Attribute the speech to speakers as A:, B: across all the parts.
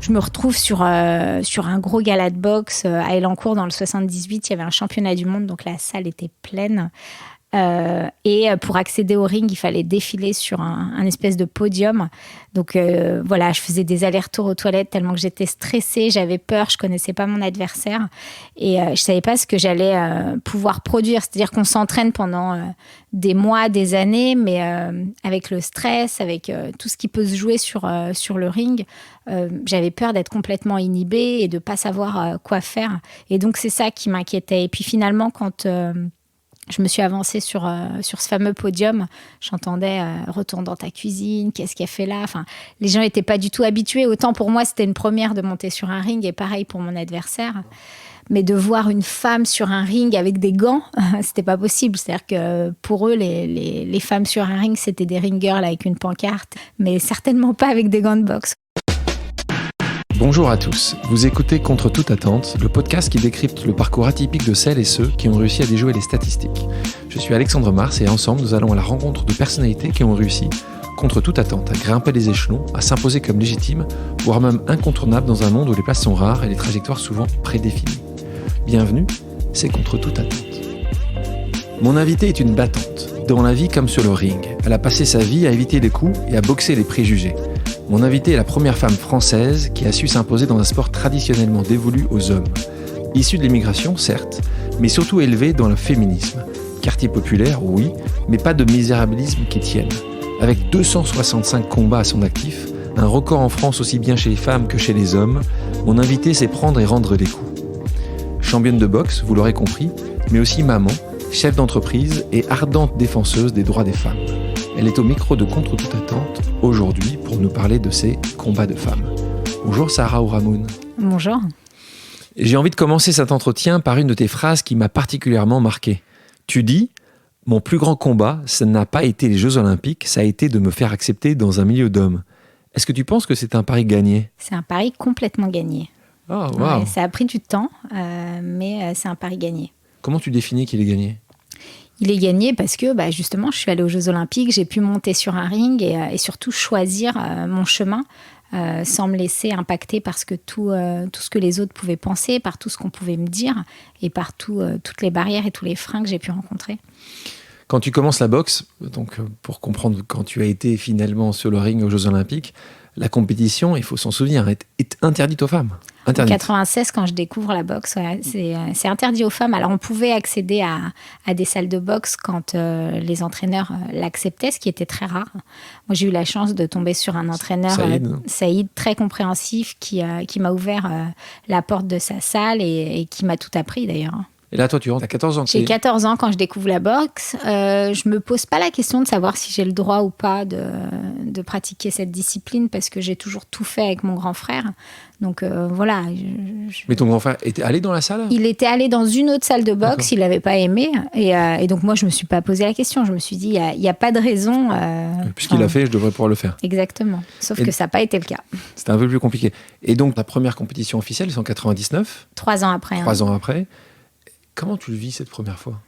A: Je me retrouve sur un gros gala de boxe à Elancourt dans le 78. Il y avait un championnat du monde, donc la salle était pleine. Et pour accéder au ring, il fallait défiler sur un espèce de podium. Donc voilà, je faisais des allers-retours aux toilettes tellement que j'étais stressée, j'avais peur, je connaissais pas mon adversaire et je savais pas ce que j'allais pouvoir produire. C'est-à-dire qu'on s'entraîne pendant des mois, des années, mais avec le stress, avec tout ce qui peut se jouer sur le ring, j'avais peur d'être complètement inhibée et de pas savoir quoi faire. Et donc c'est ça qui m'inquiétait. Et puis finalement, quand je me suis avancée sur ce fameux podium. J'entendais « Retourne dans ta cuisine, qu'est-ce qu'elle fait là ?» Enfin, les gens n'étaient pas du tout habitués. Autant pour moi, c'était une première de monter sur un ring et pareil pour mon adversaire. Mais de voir une femme sur un ring avec des gants, c'était pas possible. C'est-à-dire que pour eux, les femmes sur un ring, c'était des ring girls avec une pancarte, mais certainement pas avec des gants de boxe.
B: Bonjour à tous, vous écoutez Contre toute attente, le podcast qui décrypte le parcours atypique de celles et ceux qui ont réussi à déjouer les statistiques. Je suis Alexandre Mars et ensemble nous allons à la rencontre de personnalités qui ont réussi, contre toute attente, à grimper les échelons, à s'imposer comme légitimes, voire même incontournables dans un monde où les places sont rares et les trajectoires souvent prédéfinies. Bienvenue, c'est Contre toute attente. Mon invitée est une battante, dans la vie comme sur le ring. Elle a passé sa vie à éviter les coups et à boxer les préjugés. Mon invitée est la première femme française qui a su s'imposer dans un sport traditionnellement dévolu aux hommes. Issue de l'immigration, certes, mais surtout élevée dans le féminisme. Quartier populaire, oui, mais pas de misérabilisme qui tienne. Avec 265 combats à son actif, un record en France aussi bien chez les femmes que chez les hommes, mon invitée sait prendre et rendre des coups. Championne de boxe, vous l'aurez compris, mais aussi maman, chef d'entreprise et ardente défenseuse des droits des femmes. Elle est au micro de Contre toute attente aujourd'hui pour nous parler de ses combats de femmes. Bonjour Sarah Ouramoun.
A: Bonjour.
B: J'ai envie de commencer cet entretien par une de tes phrases qui m'a particulièrement marqué. Tu dis « Mon plus grand combat, ça n'a pas été les Jeux Olympiques, ça a été de me faire accepter dans un milieu d'hommes. » Est-ce que tu penses que c'est un pari gagné ? C'est
A: un pari complètement gagné.
B: Oh, wow.
A: Ouais, ça a pris du temps, mais c'est un pari gagné.
B: Comment tu définis qu'il est gagné ?
A: Il est gagné parce que justement, je suis allée aux Jeux Olympiques, j'ai pu monter sur un ring et surtout choisir mon chemin sans me laisser impacter par tout ce que les autres pouvaient penser, par tout ce qu'on pouvait me dire et par toutes les barrières et tous les freins que j'ai pu rencontrer.
B: Quand tu commences la boxe, donc pour comprendre quand tu as été finalement sur le ring aux Jeux Olympiques, la compétition, il faut s'en souvenir, est interdite aux femmes. Interdite.
A: En 96, quand je découvre la boxe, c'est interdit aux femmes. Alors, on pouvait accéder à des salles de boxe quand les entraîneurs l'acceptaient, ce qui était très rare. Moi, j'ai eu la chance de tomber sur un entraîneur, Saïd, très compréhensif, qui m'a ouvert la porte de sa salle et qui m'a tout appris, d'ailleurs.
B: Et là, toi, tu rentres à 14 ans.
A: J'ai 14 ans quand je découvre la boxe. Je me pose pas la question de savoir si j'ai le droit ou pas de pratiquer cette discipline parce que j'ai toujours tout fait avec mon grand frère. Donc voilà.
B: Mais ton grand frère était allé dans la salle ?
A: Il était allé dans une autre salle de boxe, d'accord. Il l'avait pas aimé. Et donc moi, je me suis pas posé la question. Je me suis dit, il y a pas de raison.
B: Puisqu'il l'a fait, je devrais pouvoir le faire.
A: Exactement. Sauf que ça n'a pas été le cas.
B: C'était un peu plus compliqué. Et donc, ta première compétition officielle, c'est en 99 ?
A: 3 ans après.
B: 3 ans après. Comment tu le vis cette première fois ?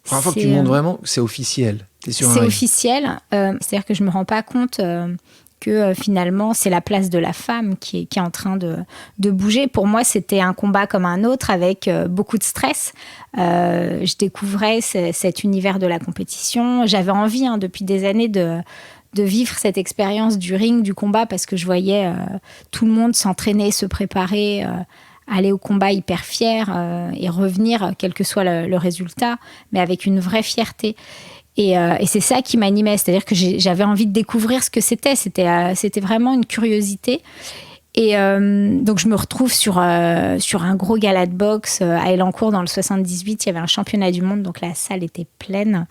B: Première fois que tu montes vraiment, c'est officiel.
A: C'est officiel. C'est-à-dire que je me rends pas compte que finalement, c'est la place de la femme qui est en train de bouger. Pour moi, c'était un combat comme un autre avec beaucoup de stress. Je découvrais cet univers de la compétition. J'avais envie, depuis des années, de vivre cette expérience du ring, du combat, parce que je voyais tout le monde s'entraîner, se préparer, aller au combat hyper fier et revenir, quel que soit le résultat, mais avec une vraie fierté. Et c'est ça qui m'animait, c'est-à-dire que j'avais envie de découvrir ce que c'était. C'était vraiment une curiosité. Et donc, je me retrouve sur un gros gala de boxe à Elancourt dans le 78. Il y avait un championnat du monde, donc la salle était pleine.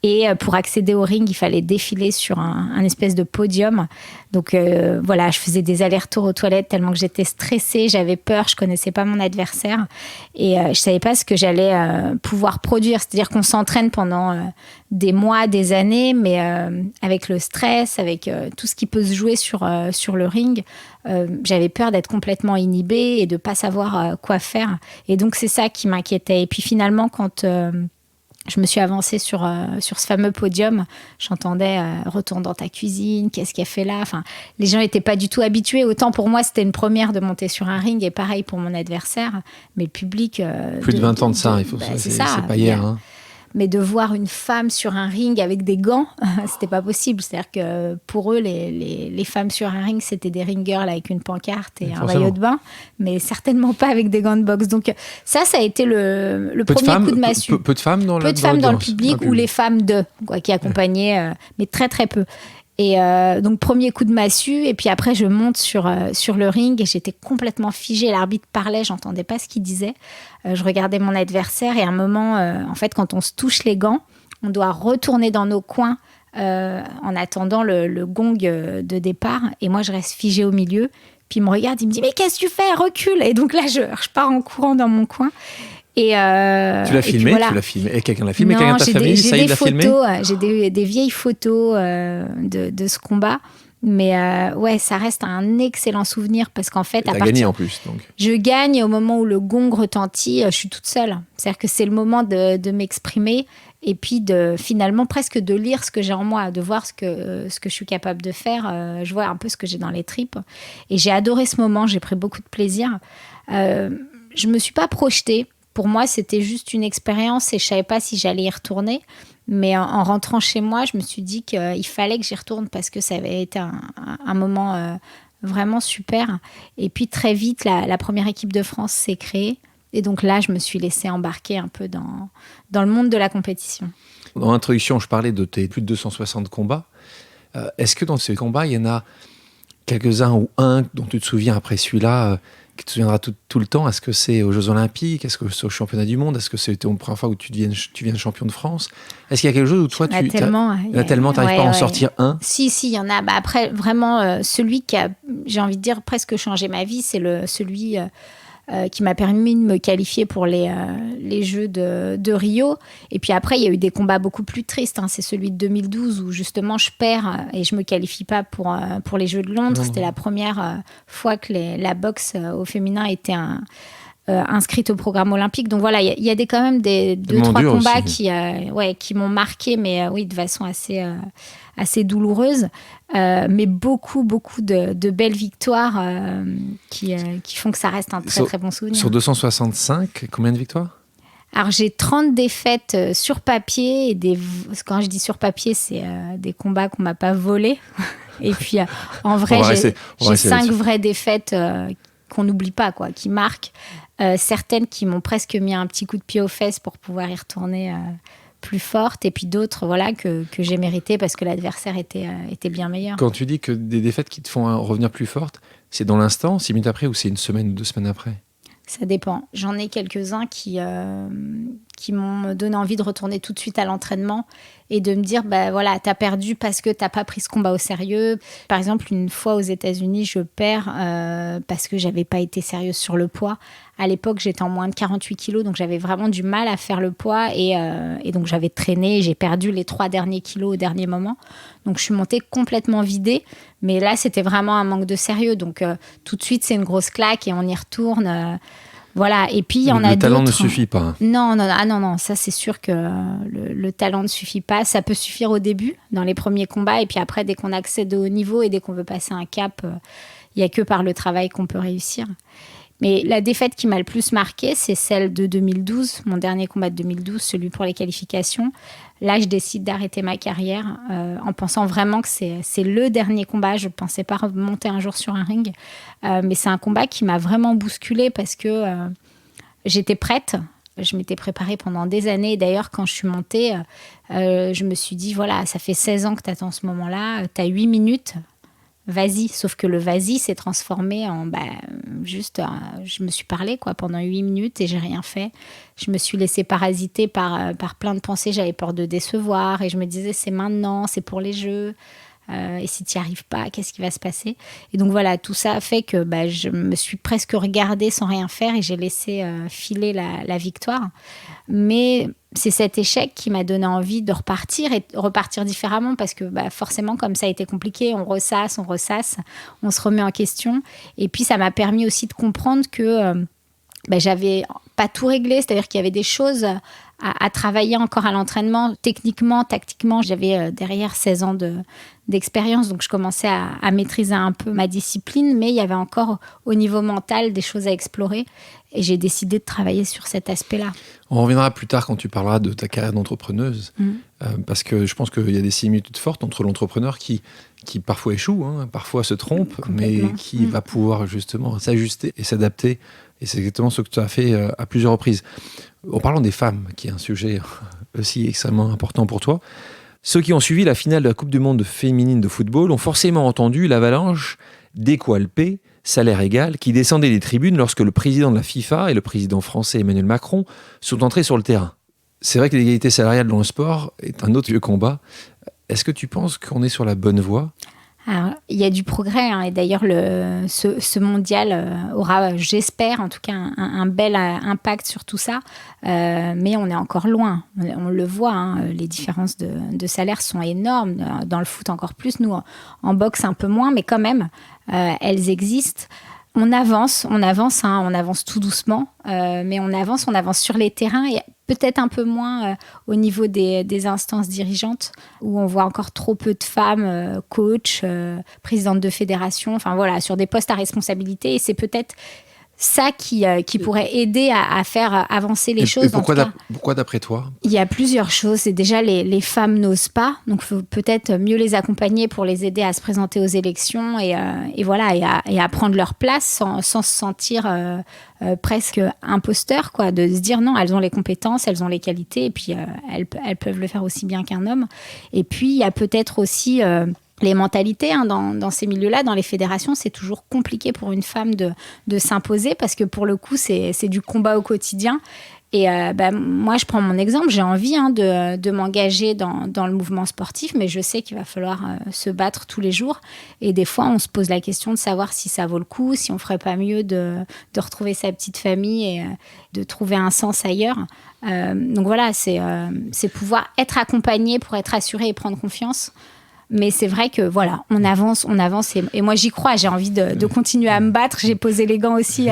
A: Et pour accéder au ring, il fallait défiler sur un espèce de podium. Donc voilà, je faisais des allers-retours aux toilettes tellement que j'étais stressée, j'avais peur, je connaissais pas mon adversaire et je savais pas ce que j'allais pouvoir produire. C'est-à-dire qu'on s'entraîne pendant des mois, des années, mais avec le stress, avec tout ce qui peut se jouer sur le ring, j'avais peur d'être complètement inhibée et de pas savoir quoi faire. Et donc c'est ça qui m'inquiétait. Et puis finalement, quand je me suis avancée sur ce fameux podium. J'entendais retourne dans ta cuisine, qu'est-ce qu'elle fait là. Enfin, les gens n'étaient pas du tout habitués. Autant pour moi, c'était une première de monter sur un ring, et pareil pour mon adversaire. Mais le public.
B: Plus de 20 ans de ça, c'est pas hier. Hein.
A: Mais de voir une femme sur un ring avec des gants, c'était pas possible. C'est-à-dire que pour eux, les femmes sur un ring, c'était des ring girls avec une pancarte et un maillot de bain, mais certainement pas avec des gants de boxe. Donc ça a été le premier coup de massue.
B: Peu de femmes dans
A: le public, ou les femmes qui accompagnaient, mais très très peu. Et donc premier coup de massue, et puis après je monte sur le ring et j'étais complètement figée. L'arbitre parlait, j'entendais pas ce qu'il disait. Je regardais mon adversaire, et à un moment, en fait, quand on se touche les gants, on doit retourner dans nos coins en attendant le gong de départ. Et moi, je reste figée au milieu. Puis il me regarde, il me dit « Mais qu'est-ce que tu fais ? Recule !» Et donc là, je pars en courant dans mon coin. Et
B: tu l'as filmé,
A: voilà.
B: Tu l'as filmé. Et quelqu'un l'a filmé, quelqu'un de ta famille, ça il l'a filmé.
A: J'ai des vieilles photos de ce combat. Mais ouais, ça reste un excellent souvenir, parce qu'en fait,
B: t'as gagné en plus, donc.
A: Je gagne au moment où le gong retentit. Je suis toute seule. C'est-à-dire que c'est le moment de m'exprimer, et puis finalement presque de lire ce que j'ai en moi, de voir ce que je suis capable de faire. Je vois un peu ce que j'ai dans les tripes. Et j'ai adoré ce moment. J'ai pris beaucoup de plaisir. Je me suis pas projetée. Pour moi, c'était juste une expérience et je savais pas si j'allais y retourner. Mais en rentrant chez moi, je me suis dit qu'il fallait que j'y retourne, parce que ça avait été un moment vraiment super. Et puis très vite, la première équipe de France s'est créée. Et donc là, je me suis laissée embarquer un peu dans le monde de la compétition.
B: Dans l'introduction, je parlais de tes plus de 260 combats. Est-ce que dans ces combats, il y en a quelques-uns ou un dont tu te souviens après celui-là qui te souviendra tout le temps? Est-ce que c'est aux Jeux Olympiques? Est-ce que c'est au Championnat du Monde? Est-ce que c'était la première fois où tu deviens champion de France? Est-ce qu'il y a quelque chose où toi,
A: il y en a tellement,
B: t'arrives pas à en sortir un?
A: Si, il y en a. Après, vraiment, celui qui a, j'ai envie de dire, presque changé ma vie, c'est celui qui m'a permis de me qualifier pour les Jeux de Rio. Et puis après, il y a eu des combats beaucoup plus tristes. C'est celui de 2012 où justement je perds et je me qualifie pas pour les Jeux de Londres. C'était la première fois que la boxe au féminin était inscrite au programme olympique. Donc voilà, il y a quand même deux, trois combats qui m'ont marqué, mais oui, de façon assez douloureuse. Mais beaucoup de belles victoires qui font que ça reste un très très bon souvenir.
B: Sur 265, combien de victoires? Alors
A: j'ai 30 défaites sur papier, et quand je dis sur papier, c'est des combats qu'on m'a pas volés. Et puis en vrai, j'ai 5 vraies défaites qu'on n'oublie pas, qui marquent. Certaines qui m'ont presque mis un petit coup de pied aux fesses pour pouvoir y retourner plus forte, et puis d'autres que j'ai méritées parce que l'adversaire était bien meilleur.
B: Quand tu dis que des défaites qui te font revenir plus forte, c'est dans l'instant, 6 minutes après, ou c'est une semaine ou 2 semaines après?
A: Ça dépend. J'en ai quelques-uns qui m'ont donné envie de retourner tout de suite à l'entraînement et de me dire, t'as perdu parce que t'as pas pris ce combat au sérieux. Par exemple, une fois aux États-Unis, je perds parce que j'avais pas été sérieuse sur le poids. À l'époque, j'étais en moins de 48 kilos, donc j'avais vraiment du mal à faire le poids, et donc j'avais traîné, j'ai perdu les 3 derniers kilos au dernier moment. Donc je suis montée complètement vidée, mais là, c'était vraiment un manque de sérieux. Donc tout de suite, c'est une grosse claque et on y retourne. Voilà, et puis il y en a d'autres.
B: Le talent ne suffit pas.
A: Non, ça c'est sûr que le talent ne suffit pas. Ça peut suffire au début, dans les premiers combats, et puis après, dès qu'on accède au haut niveau et dès qu'on veut passer un cap, il n'y a que par le travail qu'on peut réussir. Mais la défaite qui m'a le plus marquée, c'est celle de 2012, mon dernier combat de 2012, celui pour les qualifications. Là, je décide d'arrêter ma carrière en pensant vraiment que c'est le dernier combat. Je ne pensais pas remonter un jour sur un ring. Mais c'est un combat qui m'a vraiment bousculée parce que j'étais prête. Je m'étais préparée pendant des années. D'ailleurs, quand je suis montée, je me suis dit, voilà, ça fait 16 ans que tu attends ce moment-là. Tu as 8 minutes. Vas-y, sauf que le vas-y s'est transformé en je me suis parlé pendant 8 minutes et j'ai rien fait. Je me suis laissée parasiter par plein de pensées. J'avais peur de décevoir et je me disais, c'est maintenant, c'est pour les Jeux. Et si tu n'y arrives pas, qu'est-ce qui va se passer? Et donc voilà, tout ça a fait que je me suis presque regardée sans rien faire et j'ai laissé filer la victoire. Mais c'est cet échec qui m'a donné envie de repartir et de repartir différemment parce que forcément, comme ça a été compliqué, on ressasse, on se remet en question. Et puis ça m'a permis aussi de comprendre que j'avais pas tout réglé, c'est-à-dire qu'il y avait des choses à travailler encore à l'entraînement. Techniquement, tactiquement, j'avais derrière 16 ans d'expérience, donc je commençais à maîtriser un peu ma discipline, mais il y avait encore au niveau mental des choses à explorer et j'ai décidé de travailler sur cet aspect-là.
B: On reviendra plus tard quand tu parleras de ta carrière d'entrepreneuse, parce que je pense qu'il y a des similitudes fortes entre l'entrepreneur qui parfois échoue, parfois se trompe, mais qui va pouvoir justement s'ajuster et s'adapter. Et c'est exactement ce que tu as fait à plusieurs reprises. En parlant des femmes, qui est un sujet aussi extrêmement important pour toi, ceux qui ont suivi la finale de la Coupe du Monde féminine de football ont forcément entendu l'avalanche d'équalpés, salaire égal, qui descendaient des tribunes lorsque le président de la FIFA et le président français Emmanuel Macron sont entrés sur le terrain. C'est vrai que l'égalité salariale dans le sport est un autre vieux combat. Est-ce que tu penses qu'on est sur la bonne voie ?
A: Alors, il y a du progrès, et d'ailleurs ce mondial aura, j'espère en tout cas, un bel impact sur tout ça, mais on est encore loin, on le voit, les différences de salaire sont énormes, dans le foot encore plus, nous en boxe un peu moins, mais quand même elles existent. On avance tout doucement, mais on avance sur les terrains et peut-être un peu moins au niveau des instances dirigeantes où on voit encore trop peu de femmes coachs, présidentes de fédération, enfin voilà, sur des postes à responsabilité. Et c'est peut-être ça qui pourrait aider à faire avancer les choses.
B: Et pourquoi d'après toi ? Il
A: y a plusieurs choses. C'est déjà les femmes n'osent pas, donc il faut peut-être mieux les accompagner pour les aider à se présenter aux élections et à prendre leur place sans se sentir presque imposteurs, quoi, de se dire non, elles ont les compétences, elles ont les qualités et puis elles peuvent le faire aussi bien qu'un homme. Et puis il y a peut-être aussi les mentalités dans ces milieux-là, dans les fédérations, c'est toujours compliqué pour une femme de s'imposer parce que pour le coup, c'est du combat au quotidien. Et moi, je prends mon exemple, j'ai envie de m'engager dans le mouvement sportif, mais je sais qu'il va falloir se battre tous les jours. Et des fois, on se pose la question de savoir si ça vaut le coup, si on ferait pas mieux de retrouver sa petite famille et de trouver un sens ailleurs. Donc voilà, c'est pouvoir être accompagné pour être assuré et prendre confiance. Mais c'est vrai que voilà, on avance et moi j'y crois, j'ai envie de continuer à me battre. J'ai posé les gants aussi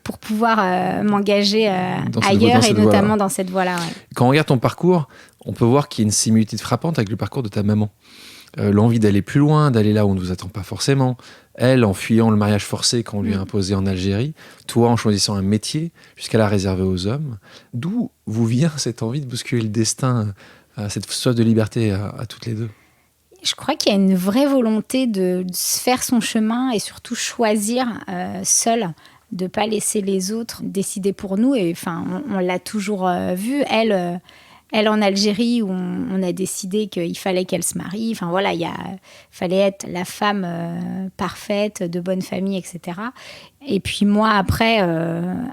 A: pour pouvoir m'engager ailleurs et notamment dans cette voie-là. Ouais.
B: Quand on regarde ton parcours, on peut voir qu'il y a une similitude frappante avec le parcours de ta maman. L'envie d'aller plus loin, d'aller là où on ne vous attend pas forcément. Elle, en fuyant le mariage forcé qu'on lui a imposé en Algérie. Toi, en choisissant un métier jusqu'à la réserver aux hommes. D'où vous vient cette envie de bousculer le destin, cette soif de liberté à toutes les deux ?
A: Je crois qu'il y a une vraie volonté de se faire son chemin et surtout choisir seul, de ne pas laisser les autres décider pour nous. Et on l'a toujours vu. Elle en Algérie, où on a décidé qu'il fallait qu'elle se marie. Enfin voilà, il fallait être la femme parfaite, de bonne famille, etc. Et puis moi, après,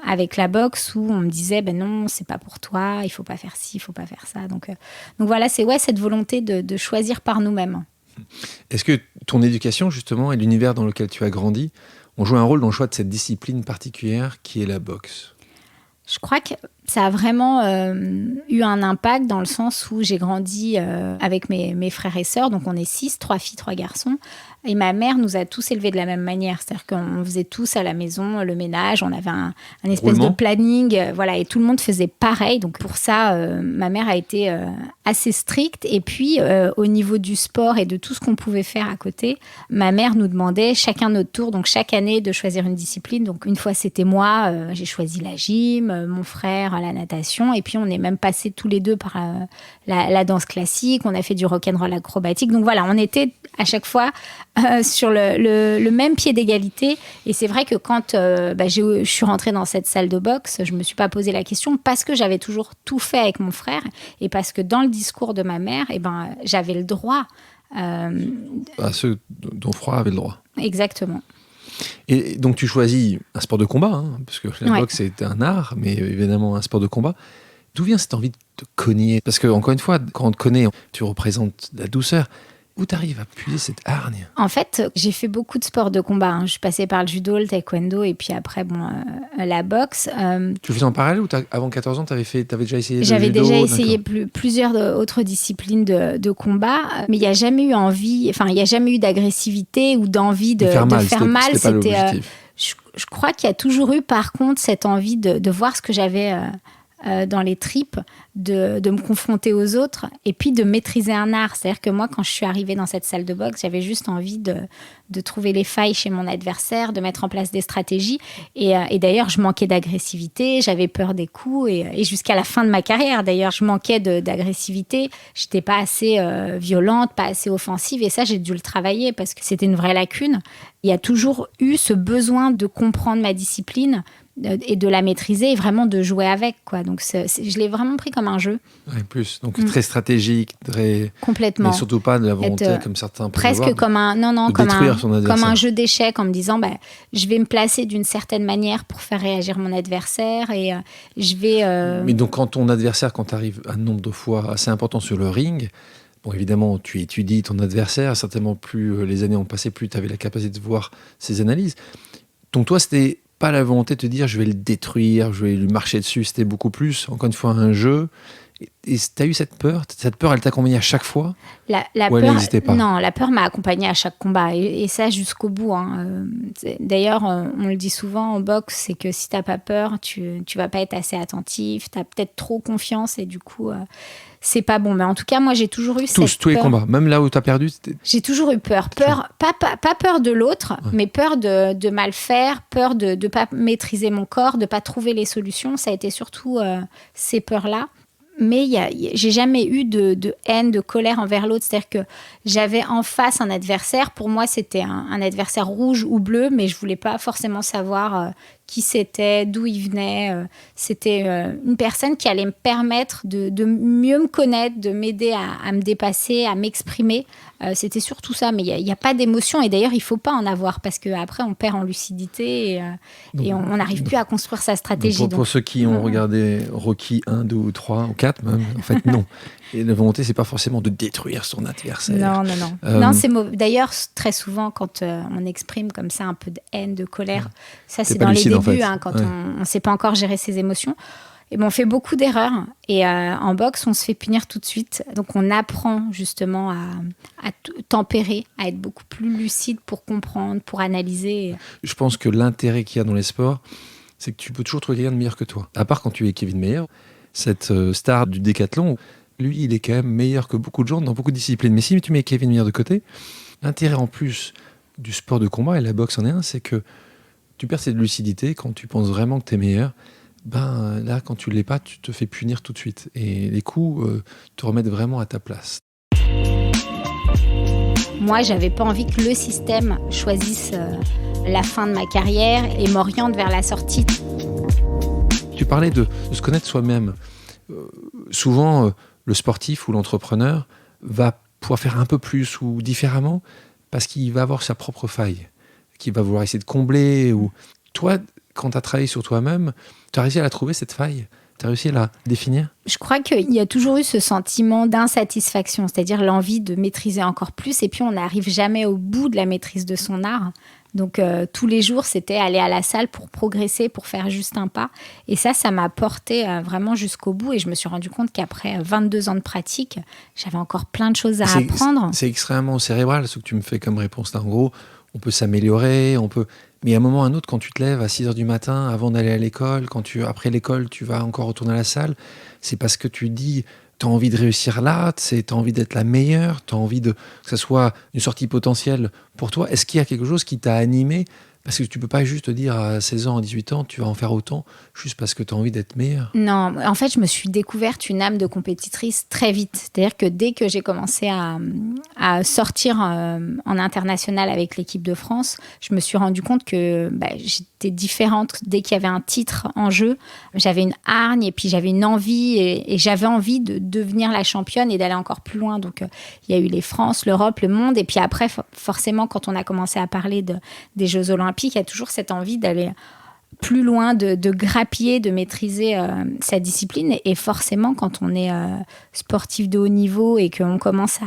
A: avec la boxe, où on me disait, non, c'est pas pour toi, il faut pas faire ci, il faut pas faire ça. Donc voilà, c'est cette volonté de choisir par nous-mêmes.
B: Est-ce que ton éducation, justement, et l'univers dans lequel tu as grandi, ont joué un rôle dans le choix de cette discipline particulière qui est la boxe ?
A: Je crois que ça a vraiment eu un impact dans le sens où j'ai grandi avec mes frères et sœurs. Donc, on est 6, 3 filles, 3 garçons. Et ma mère nous a tous élevés de la même manière. C'est-à-dire qu'on faisait tous à la maison le ménage. On avait un espèce de planning. Voilà, et tout le monde faisait pareil. Donc, pour ça, ma mère a été assez stricte. Et puis, au niveau du sport et de tout ce qu'on pouvait faire à côté, ma mère nous demandait chacun notre tour, donc chaque année, de choisir une discipline. Donc, une fois, c'était moi. J'ai choisi la gym, mon frère la natation. Et puis, on est même passés tous les deux par la danse classique. On a fait du rock'n'roll acrobatique. Donc, voilà, on était à chaque fois sur le même pied d'égalité. Et c'est vrai que quand je suis rentrée dans cette salle de boxe, je ne me suis pas posé la question parce que j'avais toujours tout fait avec mon frère et parce que dans le discours de ma mère, j'avais le droit.
B: Ceux dont Froid avait le droit.
A: Exactement.
B: Et donc tu choisis un sport de combat, parce que la boxe c'est un art, mais évidemment un sport de combat. D'où vient cette envie de te cogner ? Parce que, encore une fois, quand on te connaît, tu représentes la douceur. Où tu arrives à puiser cette hargne ?
A: En fait, j'ai fait beaucoup de sports de combat. Je suis passée par le judo, le taekwondo et puis après, la boxe.
B: Tu le faisais en parallèle ou avant 14 ans, tu avais déjà essayé le judo ?
A: J'avais déjà essayé plusieurs autres disciplines de combat, mais il n'y a jamais eu il n'y a jamais eu d'agressivité ou d'envie de faire mal.
B: C'était pas l'objectif.
A: Je crois qu'il y a toujours eu, par contre, cette envie de voir ce que j'avais dans les tripes de me confronter aux autres et puis de maîtriser un art. C'est-à-dire que moi, quand je suis arrivée dans cette salle de boxe, j'avais juste envie de trouver les failles chez mon adversaire, de mettre en place des stratégies. Et d'ailleurs, je manquais d'agressivité, j'avais peur des coups. Et jusqu'à la fin de ma carrière, d'ailleurs, je manquais d'agressivité. Je n'étais pas assez violente, pas assez offensive. Et ça, j'ai dû le travailler parce que c'était une vraie lacune. Il y a toujours eu ce besoin de comprendre ma discipline et de la maîtriser et vraiment de jouer avec, quoi. Donc, je l'ai vraiment pris comme un jeu.
B: Ouais, plus. Donc, très stratégique, très...
A: Complètement.
B: Mais surtout pas de la volonté, comme certains peuvent
A: presque
B: avoir,
A: comme un... Non,
B: de détruire son adversaire.
A: Comme un jeu d'échecs en me disant, je vais me placer d'une certaine manière pour faire réagir mon adversaire et je vais...
B: Mais donc, quand ton adversaire, quand tu arrives un nombre de fois assez important sur le ring... Bon, évidemment, tu étudies ton adversaire. Certainement, plus les années ont passé, plus tu avais la capacité de voir ses analyses. Donc, toi, c'était pas la volonté de te dire je vais le détruire, je vais lui marcher dessus. C'était beaucoup plus, encore une fois, un jeu. Et tu as eu cette peur ? Cette peur, elle t'a accompagnée à chaque fois ?
A: La
B: ou elle
A: peur,
B: n'existait pas ?
A: Non, la peur m'a accompagnée à chaque combat. Et ça, jusqu'au bout. Hein. D'ailleurs, on le dit souvent en boxe, c'est que si tu n'as pas peur, tu vas pas être assez attentif. Tu as peut-être trop confiance et du coup... c'est pas bon. Mais en tout cas, moi, j'ai toujours eu cette peur.
B: Tous les combats, même là où tu as perdu,
A: j'ai toujours eu peur. Pas peur de l'autre, mais peur de mal faire, peur de ne pas maîtriser mon corps, de ne pas trouver les solutions. Ça a été surtout ces peurs-là. Mais j'ai jamais eu de haine, de colère envers l'autre. C'est-à-dire que j'avais en face un adversaire. Pour moi, c'était un adversaire rouge ou bleu, mais je voulais pas forcément savoir qui c'était, d'où il venait. C'était une personne qui allait me permettre de mieux me connaître, de m'aider à me dépasser, à m'exprimer. C'était surtout ça, mais il n'y a pas d'émotion. Et d'ailleurs, il ne faut pas en avoir parce qu'après, on perd en lucidité et on n'arrive plus à construire sa stratégie.
B: Pour ceux qui ont regardé Rocky 1, 2 ou 3 ou 4 même, en fait, non. Et la volonté, c'est pas forcément de détruire son adversaire.
A: Non. Non, c'est mauvais. D'ailleurs, très souvent, quand on exprime comme ça un peu de haine, de colère, ça c'est dans les débuts, en fait. Quand on ne sait pas encore gérer ses émotions. Et on fait beaucoup d'erreurs. Et en boxe, on se fait punir tout de suite. Donc, on apprend justement à tempérer, à être beaucoup plus lucide pour comprendre, pour analyser.
B: Je pense que l'intérêt qu'il y a dans les sports, c'est que tu peux toujours trouver quelqu'un de meilleur que toi. À part quand tu es Kevin Mayer, cette star du décathlon, lui, il est quand même meilleur que beaucoup de gens dans beaucoup de disciplines. Mais si tu mets Kevin Mayer de côté, l'intérêt en plus du sport de combat, et la boxe en est un, c'est que tu perds cette lucidité quand tu penses vraiment que tu es meilleur. Là, quand tu ne l'es pas, tu te fais punir tout de suite. Et les coups te remettent vraiment à ta place.
A: Moi, j'avais pas envie que le système choisisse la fin de ma carrière et m'oriente vers la sortie.
B: Tu parlais de se connaître soi-même. Souvent, le sportif ou l'entrepreneur va pouvoir faire un peu plus ou différemment parce qu'il va avoir sa propre faille, qu'il va vouloir essayer de combler. Ou... Toi, quand tu as travaillé sur toi-même, tu as réussi à la trouver, cette faille ? Tu as réussi à la définir ?
A: Je crois qu'il y a toujours eu ce sentiment d'insatisfaction, c'est-à-dire l'envie de maîtriser encore plus. Et puis, on n'arrive jamais au bout de la maîtrise de son art. Donc, tous les jours, c'était aller à la salle pour progresser, pour faire juste un pas. Et ça m'a porté vraiment jusqu'au bout. Et je me suis rendu compte qu'après 22 ans de pratique, j'avais encore plein de choses à apprendre.
B: C'est extrêmement cérébral, ce que tu me fais comme réponse. Là, en gros, on peut s'améliorer, mais à un moment ou à un autre, quand tu te lèves à 6h du matin avant d'aller à l'école, après l'école, tu vas encore retourner à la salle, c'est parce que tu dis, tu as envie de réussir là, tu as envie d'être la meilleure, tu as envie que ça soit une sortie potentielle pour toi. Est-ce qu'il y a quelque chose qui t'a animé ? Parce que tu ne peux pas juste te dire à 16 ans, à 18 ans, tu vas en faire autant, juste parce que tu as envie d'être meilleure.
A: Non, en fait, je me suis découverte une âme de compétitrice très vite. C'est-à-dire que dès que j'ai commencé à sortir en international avec l'équipe de France, je me suis rendu compte que j'étais différente. Dès qu'il y avait un titre en jeu, j'avais une hargne et puis j'avais une envie et j'avais envie de devenir la championne et d'aller encore plus loin. Donc, il y a eu les France, l'Europe, le monde. Et puis après, forcément, quand on a commencé à parler des Jeux Olympiques, il y a toujours cette envie d'aller plus loin, de grappiller, de maîtriser sa discipline. Et forcément, quand on est sportif de haut niveau et qu'on commence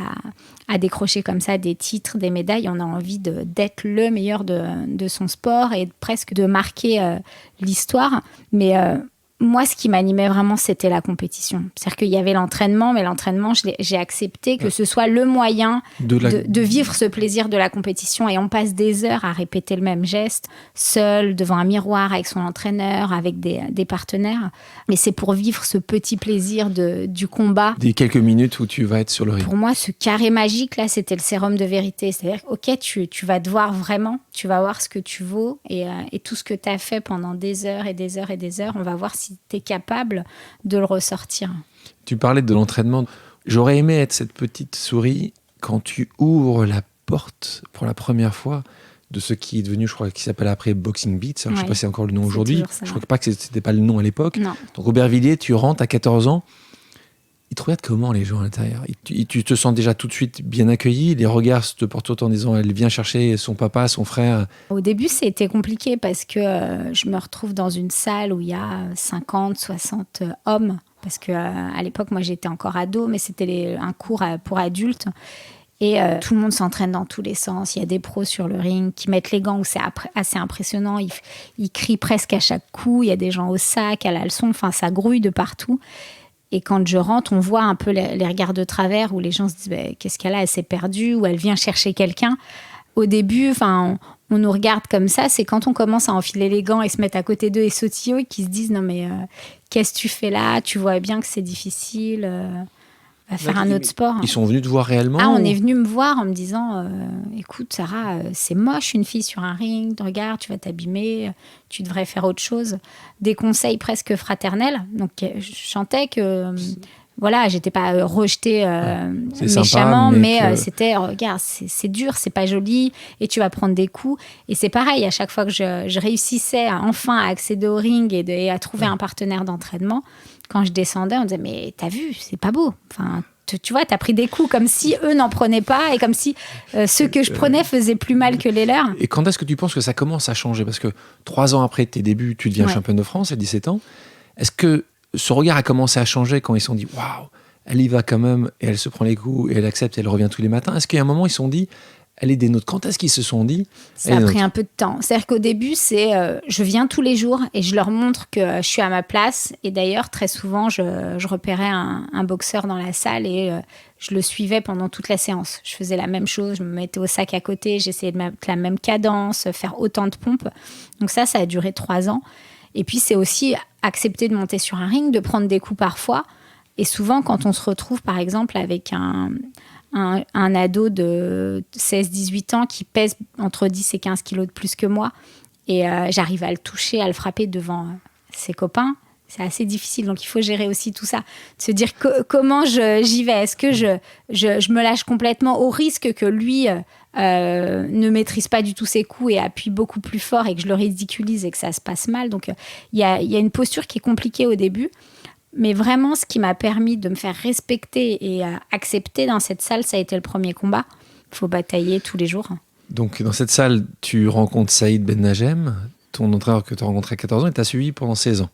A: à décrocher comme ça des titres, des médailles, on a envie d'être le meilleur de son sport et presque de marquer l'histoire. Mais Moi, ce qui m'animait vraiment, c'était la compétition. C'est-à-dire qu'il y avait l'entraînement, mais l'entraînement, j'ai accepté que ce soit le moyen de vivre ce plaisir de la compétition. Et on passe des heures à répéter le même geste, seul, devant un miroir, avec son entraîneur, avec des partenaires. Mais c'est pour vivre ce petit plaisir du combat.
B: Des quelques minutes où tu vas être sur le ring.
A: Pour moi, ce carré magique, là, c'était le sérum de vérité. C'est-à-dire, OK, tu vas te voir vraiment, tu vas voir ce que tu vaux et tout ce que tu as fait pendant des heures et des heures et des heures, on va voir si tu es capable de le ressortir.
B: Tu parlais de l'entraînement. J'aurais aimé être cette petite souris quand tu ouvres la porte pour la première fois de ce qui est devenu, je crois, qui s'appelle après Boxing Beats. Alors, je ne sais pas si c'est encore le nom aujourd'hui. Je ne crois pas que ce n'était pas le nom à l'époque.
A: Non.
B: Donc, Aubervilliers, tu rentres à 14 ans. Ils te regardent comment, les gens à l'intérieur? Tu te sens déjà tout de suite bien accueilli? Les regards te portent autant en disant elle vient chercher son papa, son frère.
A: Au début, c'était compliqué parce que je me retrouve dans une salle où il y a 50, 60 hommes. Parce qu'à l'époque, moi, j'étais encore ado, mais c'était un cours pour adultes. Et tout le monde s'entraîne dans tous les sens. Il y a des pros sur le ring qui mettent les gants où c'est assez impressionnant. Ils crient presque à chaque coup. Il y a des gens au sac, à la leçon. Enfin, ça grouille de partout. Et quand je rentre, on voit un peu les regards de travers où les gens se disent qu'est-ce qu'elle a, elle s'est perdue ou elle vient chercher quelqu'un. Au début, on nous regarde comme ça. C'est quand on commence à enfiler les gants et se mettre à côté d'eux et sautiller qu'ils se disent non mais qu'est-ce que tu fais là? Tu vois bien que c'est difficile. Va faire un autre sport.
B: Ils sont venus te voir réellement?
A: On est venu me voir en me disant écoute Sarah, c'est moche une fille sur un ring, regarde, tu vas t'abîmer, tu devrais faire autre chose. Des conseils presque fraternels. Donc je chantais que voilà, j'étais pas rejetée méchamment, mais c'était regarde, c'est dur, c'est pas joli et tu vas prendre des coups. Et c'est pareil, à chaque fois que je réussissais enfin à accéder au ring et à trouver un partenaire d'entraînement, quand je descendais, on disait mais t'as vu, c'est pas beau. Enfin, tu vois, t'as pris des coups comme si eux n'en prenaient pas et comme si ceux que je prenais faisaient plus mal que les leurs.
B: Et quand est-ce que tu penses que ça commence à changer? Parce que 3 ans après tes débuts, tu deviens championne de France à 17 ans. Est-ce que ce regard a commencé à changer quand ils se sont dit waouh, elle y va quand même et elle se prend les coups et elle accepte et elle revient tous les matins? Est-ce qu'il y a un moment ils se sont dit elle est des nôtres? Quand est-ce qu'ils se sont dit
A: ça a pris un peu de temps. C'est-à-dire qu'au début, c'est je viens tous les jours et je leur montre que je suis à ma place. Et d'ailleurs, très souvent, je repérais un boxeur dans la salle et je le suivais pendant toute la séance. Je faisais la même chose, je me mettais au sac à côté, j'essayais de mettre la même cadence, faire autant de pompes. Donc ça a duré 3 ans. Et puis, c'est aussi accepter de monter sur un ring, de prendre des coups parfois. Et souvent, quand on se retrouve, par exemple, avec un ado de 16-18 ans qui pèse entre 10 et 15 kilos de plus que moi, et j'arrive à le toucher, à le frapper devant ses copains, c'est assez difficile. Donc, il faut gérer aussi tout ça. Se dire comment j'y vais. Est-ce que je me lâche complètement au risque que lui ne maîtrise pas du tout ses coups et appuie beaucoup plus fort et que je le ridiculise et que ça se passe mal. Donc, il y a une posture qui est compliquée au début. Mais vraiment, ce qui m'a permis de me faire respecter et accepter dans cette salle, ça a été le premier combat. Il faut batailler tous les jours.
B: Donc, dans cette salle, tu rencontres Saïd Ben Najem, ton entraîneur que tu as rencontré à 14 ans, et tu as suivi pendant 16 ans.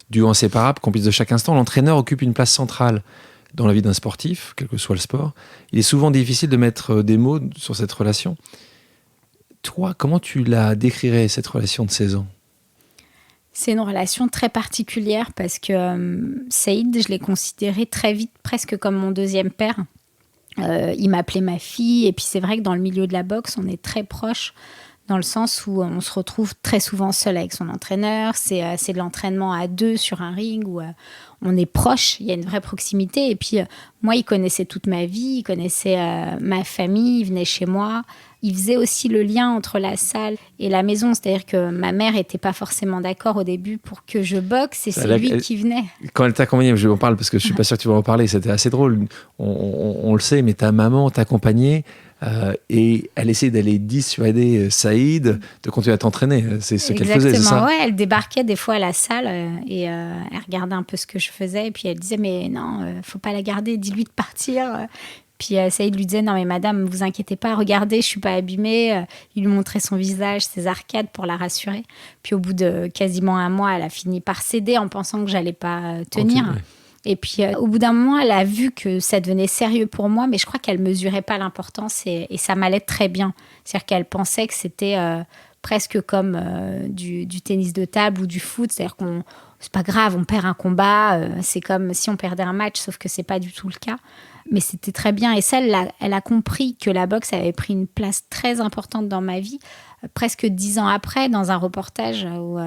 B: Duo inséparable, complice de chaque instant, l'entraîneur occupe une place centrale dans la vie d'un sportif, quel que soit le sport. Il est souvent difficile de mettre des mots sur cette relation. Toi, comment tu la décrirais, cette relation de 16 ans?
A: C'est une relation très particulière parce que Saïd, je l'ai considéré très vite presque comme mon deuxième père. Il m'appelait ma fille et puis c'est vrai que dans le milieu de la boxe, on est très proches dans le sens où on se retrouve très souvent seul avec son entraîneur. C'est de l'entraînement à 2 sur un ring où on est proche, il y a une vraie proximité. Et puis moi, il connaissait toute ma vie, il connaissait ma famille, il venait chez moi. Il faisait aussi le lien entre la salle et la maison. C'est-à-dire que ma mère n'était pas forcément d'accord au début pour que je boxe et c'est lui qui venait.
B: Quand elle t'accompagnait, je vais en parler parce que je ne suis pas sûr que tu vas en parler, c'était assez drôle. On le sait, mais ta maman t'accompagnait et elle essayait d'aller dissuader Saïd de continuer à t'entraîner. C'est ce qu'elle faisait, c'est ça?
A: Ouais, elle débarquait des fois à la salle et elle regardait un peu ce que je faisais. Et puis elle disait, mais non, il ne faut pas la garder, dis-lui de partir. Puis Saïd lui disait, non mais madame, ne vous inquiétez pas, regardez, je ne suis pas abîmée. Il lui montrait son visage, ses arcades pour la rassurer. Puis au bout de quasiment 1 mois, elle a fini par céder en pensant que je n'allais pas tenir. Continue. Et puis au bout d'un moment, elle a vu que ça devenait sérieux pour moi, mais je crois qu'elle ne mesurait pas l'importance et ça m'allait très bien. C'est-à-dire qu'elle pensait que c'était presque comme du tennis de table ou du foot, c'est-à-dire qu'on c'est pas grave, on perd un combat, c'est comme si on perdait un match, sauf que c'est pas du tout le cas. Mais c'était très bien. Et ça, elle a compris que la boxe avait pris une place très importante dans ma vie. Presque 10 ans après, dans un reportage où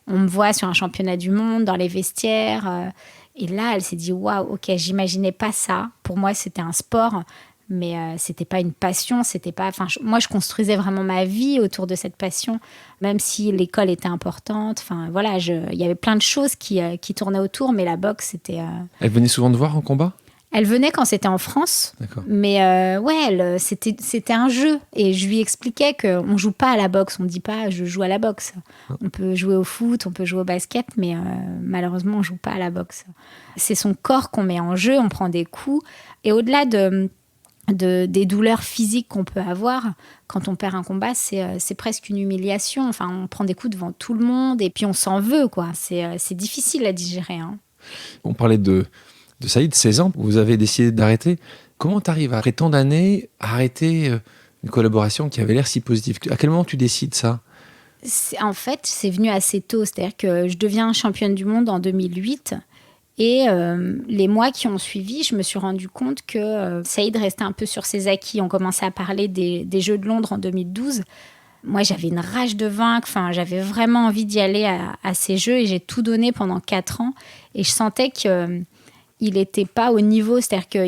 A: on me voit sur un championnat du monde, dans les vestiaires. Et là, elle s'est dit, waouh, ok, j'imaginais pas ça. Pour moi, c'était un sport, mais c'était pas une passion. C'était pas. Enfin, moi, je construisais vraiment ma vie autour de cette passion, même si l'école était importante. Enfin, voilà, il y avait plein de choses qui tournaient autour, mais la boxe, c'était.
B: Elle venait souvent te voir en combat ?
A: Elle venait quand c'était en France,
B: D'accord.
A: mais c'était un jeu. Et je lui expliquais qu'on ne joue pas à la boxe, on ne dit pas « je joue à la boxe ». On peut jouer au foot, on peut jouer au basket, mais malheureusement, on ne joue pas à la boxe. C'est son corps qu'on met en jeu, on prend des coups. Et au-delà des douleurs physiques qu'on peut avoir, quand on perd un combat, c'est presque une humiliation. Enfin, on prend des coups devant tout le monde et puis on s'en veut, quoi. C'est difficile à digérer. Hein.
B: On parlait de Saïd, 16 ans, vous avez décidé d'arrêter. Comment tu arrives, après tant d'années, à arrêter une collaboration qui avait l'air si positive ? À quel moment tu décides ça ?
A: En fait, c'est venu assez tôt. C'est-à-dire que je deviens championne du monde en 2008. Et les mois qui ont suivi, je me suis rendu compte que Saïd restait un peu sur ses acquis. On commençait à parler des Jeux de Londres en 2012. Moi, j'avais une rage de vaincre. Enfin, j'avais vraiment envie d'y aller à ces Jeux. Et j'ai tout donné pendant 4 ans. Et je sentais que... il n'était pas au niveau, c'est-à-dire que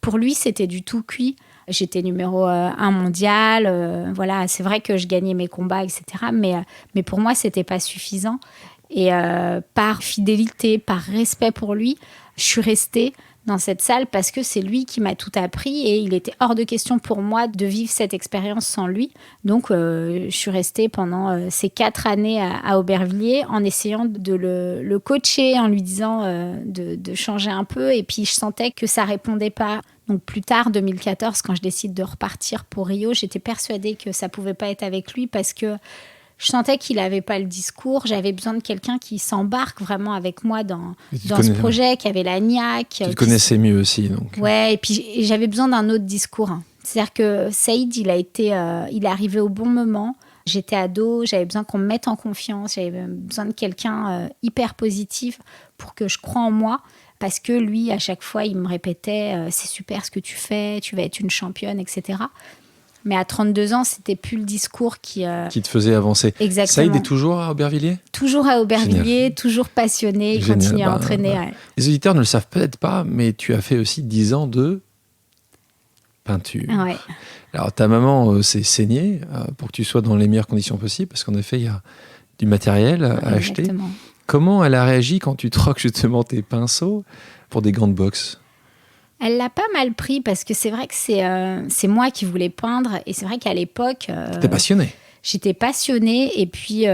A: pour lui, c'était du tout cuit. J'étais numéro 1 mondial, voilà, c'est vrai que je gagnais mes combats, etc. Mais pour moi, ce n'était pas suffisant. Et par fidélité, par respect pour lui, je suis restée dans cette salle parce que c'est lui qui m'a tout appris et il était hors de question pour moi de vivre cette expérience sans lui. Donc, je suis restée pendant ces 4 années à Aubervilliers en essayant de le coacher, en lui disant de changer un peu. Et puis, je sentais que ça répondait pas. Donc, plus tard, 2014, quand je décide de repartir pour Rio, j'étais persuadée que ça pouvait pas être avec lui parce que je sentais qu'il n'avait pas le discours. J'avais besoin de quelqu'un qui s'embarque vraiment avec moi dans ce projet, qui avait la niaque.
B: Tu le connaissais mieux aussi, donc.
A: Ouais, et puis j'avais besoin d'un autre discours. C'est-à-dire que Saïd, il est arrivé au bon moment. J'étais ado, j'avais besoin qu'on me mette en confiance. J'avais besoin de quelqu'un hyper positif pour que je croie en moi. Parce que lui, à chaque fois, il me répétait « c'est super ce que tu fais, tu vas être une championne, etc. » Mais à 32 ans, c'était plus le discours qui te
B: faisait avancer.
A: Exactement.
B: Saïd est toujours à Aubervilliers ?
A: Toujours à Aubervilliers, Génial. Toujours passionné, il continue à entraîner. Ouais.
B: Les auditeurs ne le savent peut-être pas, mais tu as fait aussi 10 ans de peinture.
A: Ouais.
B: Alors ta maman s'est saignée pour que tu sois dans les meilleures conditions possibles, parce qu'en effet, il y a du matériel à acheter. Comment elle a réagi quand tu troques justement tes pinceaux pour des gants de boxe ?
A: Elle l'a pas mal pris parce que c'est vrai que c'est moi qui voulais peindre et c'est vrai qu'à l'époque...
B: T'es passionnée.
A: J'étais passionnée et puis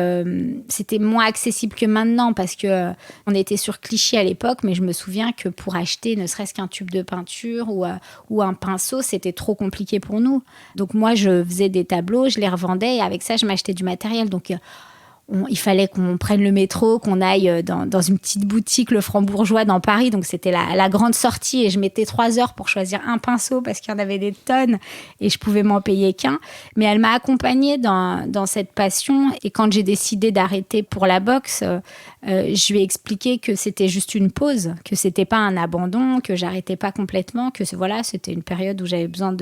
A: c'était moins accessible que maintenant parce que on était sur Clichy à l'époque, mais je me souviens que pour acheter ne serait-ce qu'un tube de peinture ou un pinceau, c'était trop compliqué pour nous. Donc moi, je faisais des tableaux, je les revendais et avec ça, je m'achetais du matériel. Donc il fallait qu'on prenne le métro, qu'on aille dans une petite boutique, le Franc-Bourgeois, dans Paris. Donc, c'était la grande sortie et je mettais 3 heures pour choisir un pinceau parce qu'il y en avait des tonnes et je pouvais m'en payer qu'un. Mais elle m'a accompagnée dans cette passion. Et quand j'ai décidé d'arrêter pour la boxe, je lui ai expliqué que c'était juste une pause, que c'était pas un abandon, que j'arrêtais pas complètement, que voilà, c'était une période où j'avais besoin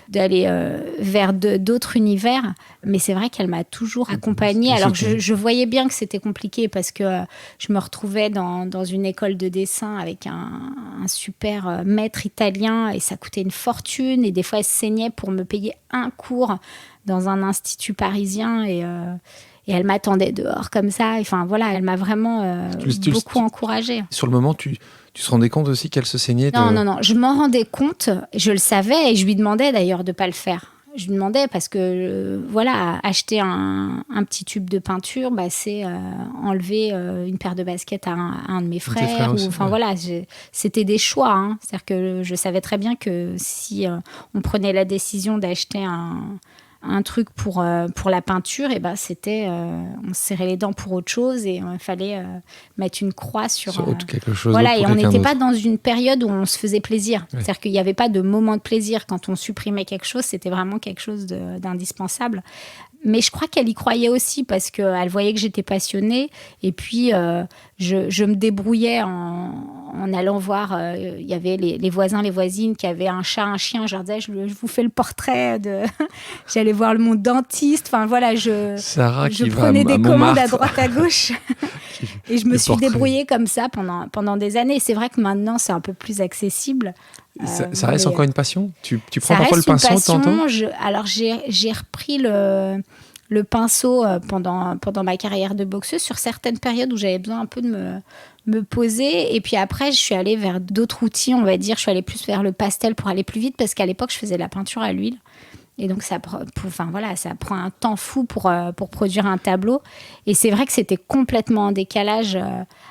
A: d'aller vers d'autres univers. Mais c'est vrai qu'elle m'a toujours accompagnée. Alors, je voyais bien que c'était compliqué parce que je me retrouvais dans une école de dessin avec un super maître italien et ça coûtait une fortune. Et des fois, elle se saignait pour me payer un cours dans un institut parisien et elle m'attendait dehors comme ça. Enfin, voilà, elle m'a vraiment beaucoup encouragée.
B: Sur le moment, tu te rendais compte aussi qu'elle se saignait
A: Non. Je m'en rendais compte. Je le savais et je lui demandais d'ailleurs de ne pas le faire. Je lui demandais parce que, acheter un petit tube de peinture, c'est enlever une paire de baskets à un de mes frères. C'était des choix. Hein. C'est-à-dire que je savais très bien que si on prenait la décision d'acheter un truc pour la peinture, et ben c'était on se serrait les dents pour autre chose et il fallait mettre une croix sur
B: quelque chose.
A: Voilà, et on n'était
B: d'autre.
A: pas dans une période où on se faisait plaisir.
B: Ouais.
A: C'est-à-dire qu'il n'y avait pas de moment de plaisir quand on supprimait quelque chose, c'était vraiment quelque chose d'indispensable. Mais je crois qu'elle y croyait aussi parce qu'elle voyait que j'étais passionnée. Et puis, je me débrouillais en allant voir. Il y avait les voisins, les voisines qui avaient un chat, un chien. Je leur disais, je vous fais le portrait de... J'allais voir mon dentiste. Enfin, voilà, je prenais des commandes à droite, à gauche. Et je me suis débrouillée comme ça pendant des années. Et c'est vrai que maintenant, c'est un peu plus accessible.
B: Ça reste encore une passion ? Tu prends parfois le pinceau de temps en temps ?
A: Alors, j'ai repris le pinceau pendant ma carrière de boxeuse sur certaines périodes où j'avais besoin un peu de me poser. Et puis après, je suis allée vers d'autres outils, on va dire. Je suis allée plus vers le pastel pour aller plus vite parce qu'à l'époque, je faisais de la peinture à l'huile. Et donc, ça prend un temps fou pour produire un tableau. Et c'est vrai que c'était complètement en décalage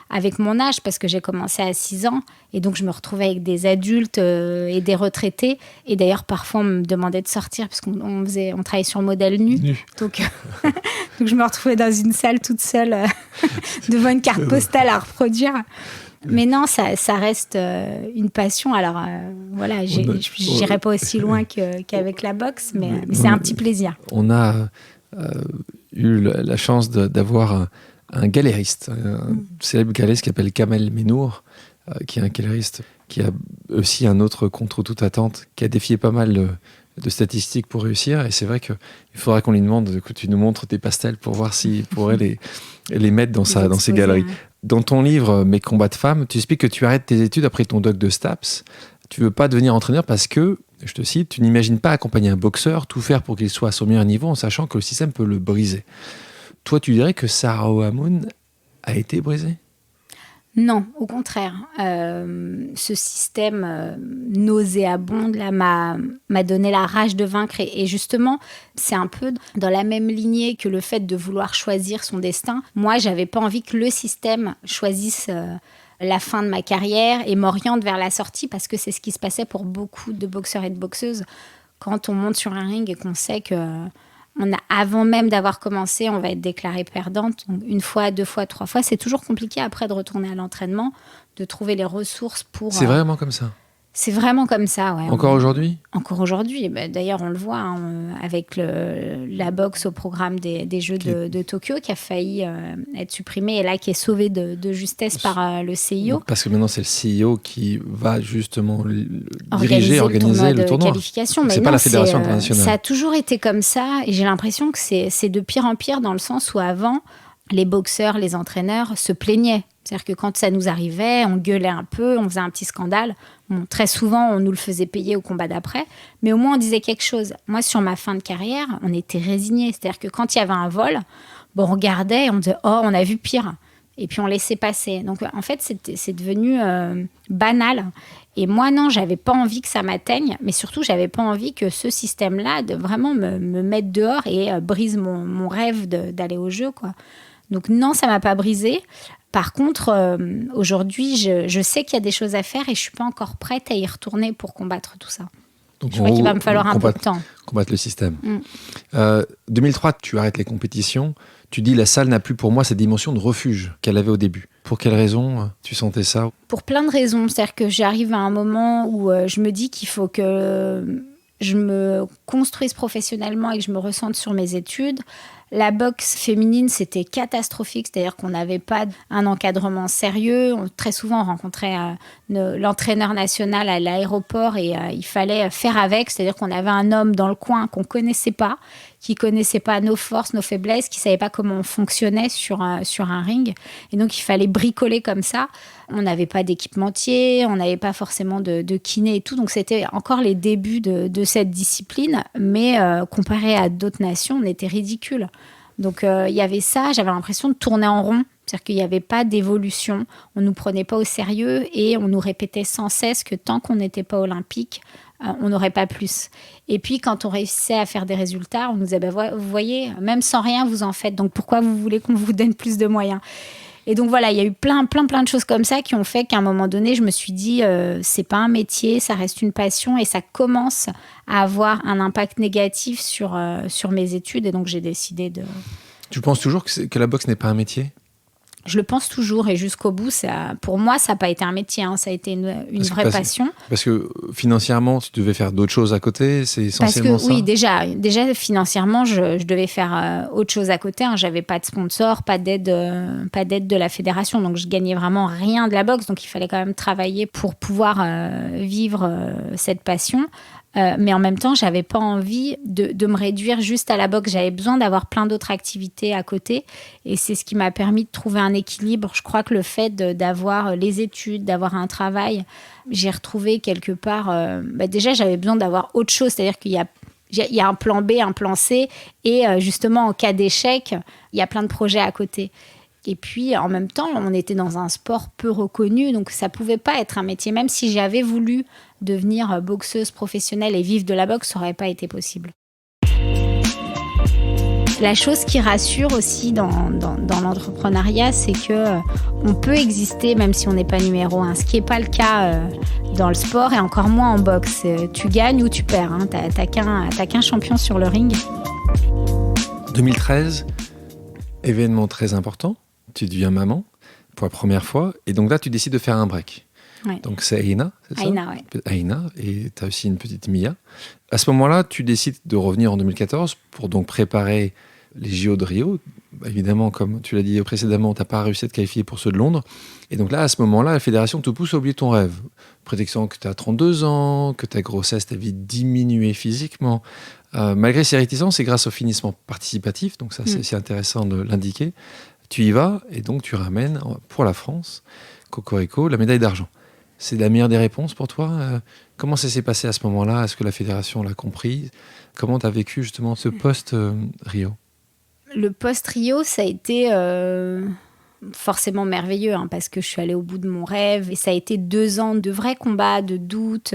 A: avec mon âge parce que j'ai commencé à 6 ans. Et donc, je me retrouvais avec des adultes et des retraités. Et d'ailleurs, parfois, on me demandait de sortir parce qu'on travaillait sur modèle nu. Donc, je me retrouvais dans une salle toute seule devant une carte postale à reproduire. Mais non, ça reste une passion. Alors, voilà, j'irai pas aussi loin qu'avec la boxe, mais c'est un petit plaisir.
B: On a eu la chance d'avoir un galériste, un célèbre galériste qui s'appelle Kamel Menour, qui est un galériste qui a aussi un autre contre toute attente, qui a défié pas mal de statistiques pour réussir. Et c'est vrai qu'il faudra qu'on lui demande que tu nous montres tes pastels pour voir s'il pourrait les mettre dans ses galeries. Ouais. Dans ton livre « Mes combats de femmes », tu expliques que tu arrêtes tes études après ton doc de STAPS. Tu ne veux pas devenir entraîneur parce que, je te cite, tu n'imagines pas accompagner un boxeur, tout faire pour qu'il soit à son meilleur niveau en sachant que le système peut le briser. Toi, tu dirais que Sarah Ohamoun a été brisée ?
A: Non, au contraire. Ce système nauséabond là, m'a donné la rage de vaincre. Et justement, c'est un peu dans la même lignée que le fait de vouloir choisir son destin. Moi, je n'avais pas envie que le système choisisse la fin de ma carrière et m'oriente vers la sortie parce que c'est ce qui se passait pour beaucoup de boxeurs et de boxeuses. Quand on monte sur un ring et qu'on sait que... avant même d'avoir commencé, on va être déclarée perdante. Donc, 1 fois, 2 fois, 3 fois. C'est toujours compliqué après de retourner à l'entraînement, de trouver les ressources pour...
B: C'est vraiment comme ça ?
A: C'est vraiment comme ça, ouais.
B: Encore aujourd'hui ?
A: Encore aujourd'hui. D'ailleurs, on le voit avec la boxe au programme des Jeux de Tokyo qui a failli être supprimé et là qui est sauvé de justesse par le CIO.
B: Parce que maintenant, c'est le CIO qui va justement organiser le tournoi.
A: De qualification. Mais
B: c'est pas la fédération internationale.
A: Ça a toujours été comme ça et j'ai l'impression que c'est de pire en pire dans le sens où avant, les boxeurs, les entraîneurs se plaignaient. C'est-à-dire que quand ça nous arrivait, on gueulait un peu, on faisait un petit scandale. Bon, très souvent, on nous le faisait payer au combat d'après, mais au moins on disait quelque chose. Moi, sur ma fin de carrière, on était résignés. C'est-à-dire que quand il y avait un vol, on regardait et on disait « Oh, on a vu pire ». Et puis on laissait passer. Donc en fait, c'est devenu banal. Et moi, non, j'avais pas envie que ça m'atteigne, mais surtout, j'avais pas envie que ce système-là de vraiment me mette dehors et brise mon rêve d'aller au jeu, quoi. Donc non, ça m'a pas brisée. Par contre, aujourd'hui, je sais qu'il y a des choses à faire et je suis pas encore prête à y retourner pour combattre tout ça. Donc, je crois qu'il va me falloir un peu de temps.
B: Combattre le système. 2003, tu arrêtes les compétitions. Tu dis la salle n'a plus pour moi cette dimension de refuge qu'elle avait au début. Pour quelles raisons tu sentais ça ?
A: Pour plein de raisons. C'est-à-dire que j'arrive à un moment où je me dis qu'il faut que je me construise professionnellement et que je me ressente sur mes études. La boxe féminine, c'était catastrophique, c'est-à-dire qu'on n'avait pas un encadrement sérieux. Très souvent, on rencontrait l'entraîneur national à l'aéroport et il fallait faire avec, c'est-à-dire qu'on avait un homme dans le coin qu'on ne connaissait pas, qui ne connaissait pas nos forces, nos faiblesses, qui ne savait pas comment on fonctionnait sur un ring. Et donc, il fallait bricoler comme ça. On n'avait pas d'équipementier, on n'avait pas forcément de kiné et tout. Donc, c'était encore les débuts de cette discipline. Mais comparé à d'autres nations, on était ridicule. Donc, il y avait ça. J'avais l'impression de tourner en rond. C'est-à-dire qu'il n'y avait pas d'évolution. On ne nous prenait pas au sérieux et on nous répétait sans cesse que tant qu'on n'était pas olympique, on n'aurait pas plus. Et puis, quand on réussissait à faire des résultats, on nous disait, vous voyez, même sans rien, vous en faites. Donc, pourquoi vous voulez qu'on vous donne plus de moyens ? Et donc voilà, il y a eu plein de choses comme ça qui ont fait qu'à un moment donné, je me suis dit, c'est pas un métier, ça reste une passion et ça commence à avoir un impact négatif sur mes études. Et donc j'ai décidé de...
B: Tu penses toujours que la boxe n'est pas un métier ?
A: Je le pense toujours et jusqu'au bout, pour moi, ça n'a pas été un métier, hein, ça a été une vraie passion.
B: Parce que financièrement, tu devais faire d'autres choses à côté, c'est essentiellement ça ?
A: Oui, déjà financièrement, je devais faire autre chose à côté. Hein. J'avais pas de sponsor, pas d'aide de la fédération, donc je gagnais vraiment rien de la boxe. Donc il fallait quand même travailler pour pouvoir vivre cette passion. Mais en même temps, j'avais pas envie de me réduire juste à la boxe. J'avais besoin d'avoir plein d'autres activités à côté. Et c'est ce qui m'a permis de trouver un équilibre. Je crois que le fait d'avoir les études, d'avoir un travail, j'ai retrouvé quelque part... déjà, j'avais besoin d'avoir autre chose. C'est-à-dire qu'il y a un plan B, un plan C. Et justement, en cas d'échec, il y a plein de projets à côté. Et puis, en même temps, on était dans un sport peu reconnu, donc ça ne pouvait pas être un métier. Même si j'avais voulu devenir boxeuse professionnelle et vivre de la boxe, ça n'aurait pas été possible. La chose qui rassure aussi dans l'entrepreneuriat, c'est qu'on peut exister même si on n'est pas numéro 1, ce qui n'est pas le cas dans le sport et encore moins en boxe. Tu gagnes ou tu perds, hein. T'as qu'un champion sur le ring.
B: 2013, événement très important. Tu deviens maman pour la première fois. Et donc là, tu décides de faire un break.
A: Ouais.
B: Donc c'est Aïna, c'est ça ?
A: Aïna, oui.
B: Aïna, et tu as aussi une petite Mia. À ce moment-là, tu décides de revenir en 2014 pour donc préparer les JO de Rio. Évidemment, comme tu l'as dit précédemment, tu n'as pas réussi à te qualifier pour ceux de Londres. Et donc là, à ce moment-là, la fédération te pousse à oublier ton rêve. Prétextant que tu as 32 ans, que ta grossesse t'a vite diminué physiquement. Malgré ces réticences, c'est grâce au financement participatif, donc ça c'est intéressant de l'indiquer. Tu y vas et donc tu ramènes pour la France, Cocorico, la médaille d'argent. C'est la meilleure des réponses pour toi ? Comment ça s'est passé à ce moment-là ? Est-ce que la fédération l'a compris ? Comment tu as vécu justement ce post-Rio ?
A: Le post-Rio, ça a été forcément merveilleux hein, parce que je suis allée au bout de mon rêve et ça a été 2 ans de vrais combats, de doutes,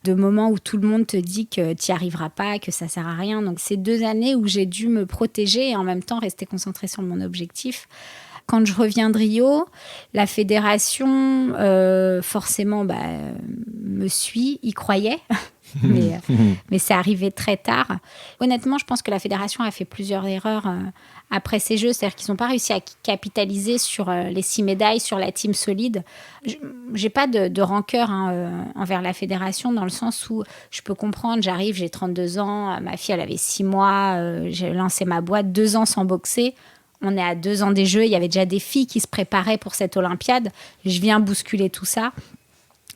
A: de moments où tout le monde te dit que tu n'y arriveras pas, que ça ne sert à rien. Donc c'est 2 années où j'ai dû me protéger et en même temps rester concentrée sur mon objectif. Quand je reviens de Rio, la fédération, forcément, me suit, y croyait. mais c'est arrivé très tard. Honnêtement, je pense que la fédération a fait plusieurs erreurs après ces Jeux. C'est-à-dire qu'ils n'ont pas réussi à capitaliser sur les 6 médailles, sur la team solide. J'ai pas de rancœur envers la fédération dans le sens où je peux comprendre, j'arrive, j'ai 32 ans, ma fille, elle avait 6 mois, j'ai lancé ma boîte, 2 ans sans boxer. On est à 2 ans des Jeux, il y avait déjà des filles qui se préparaient pour cette Olympiade. Je viens bousculer tout ça.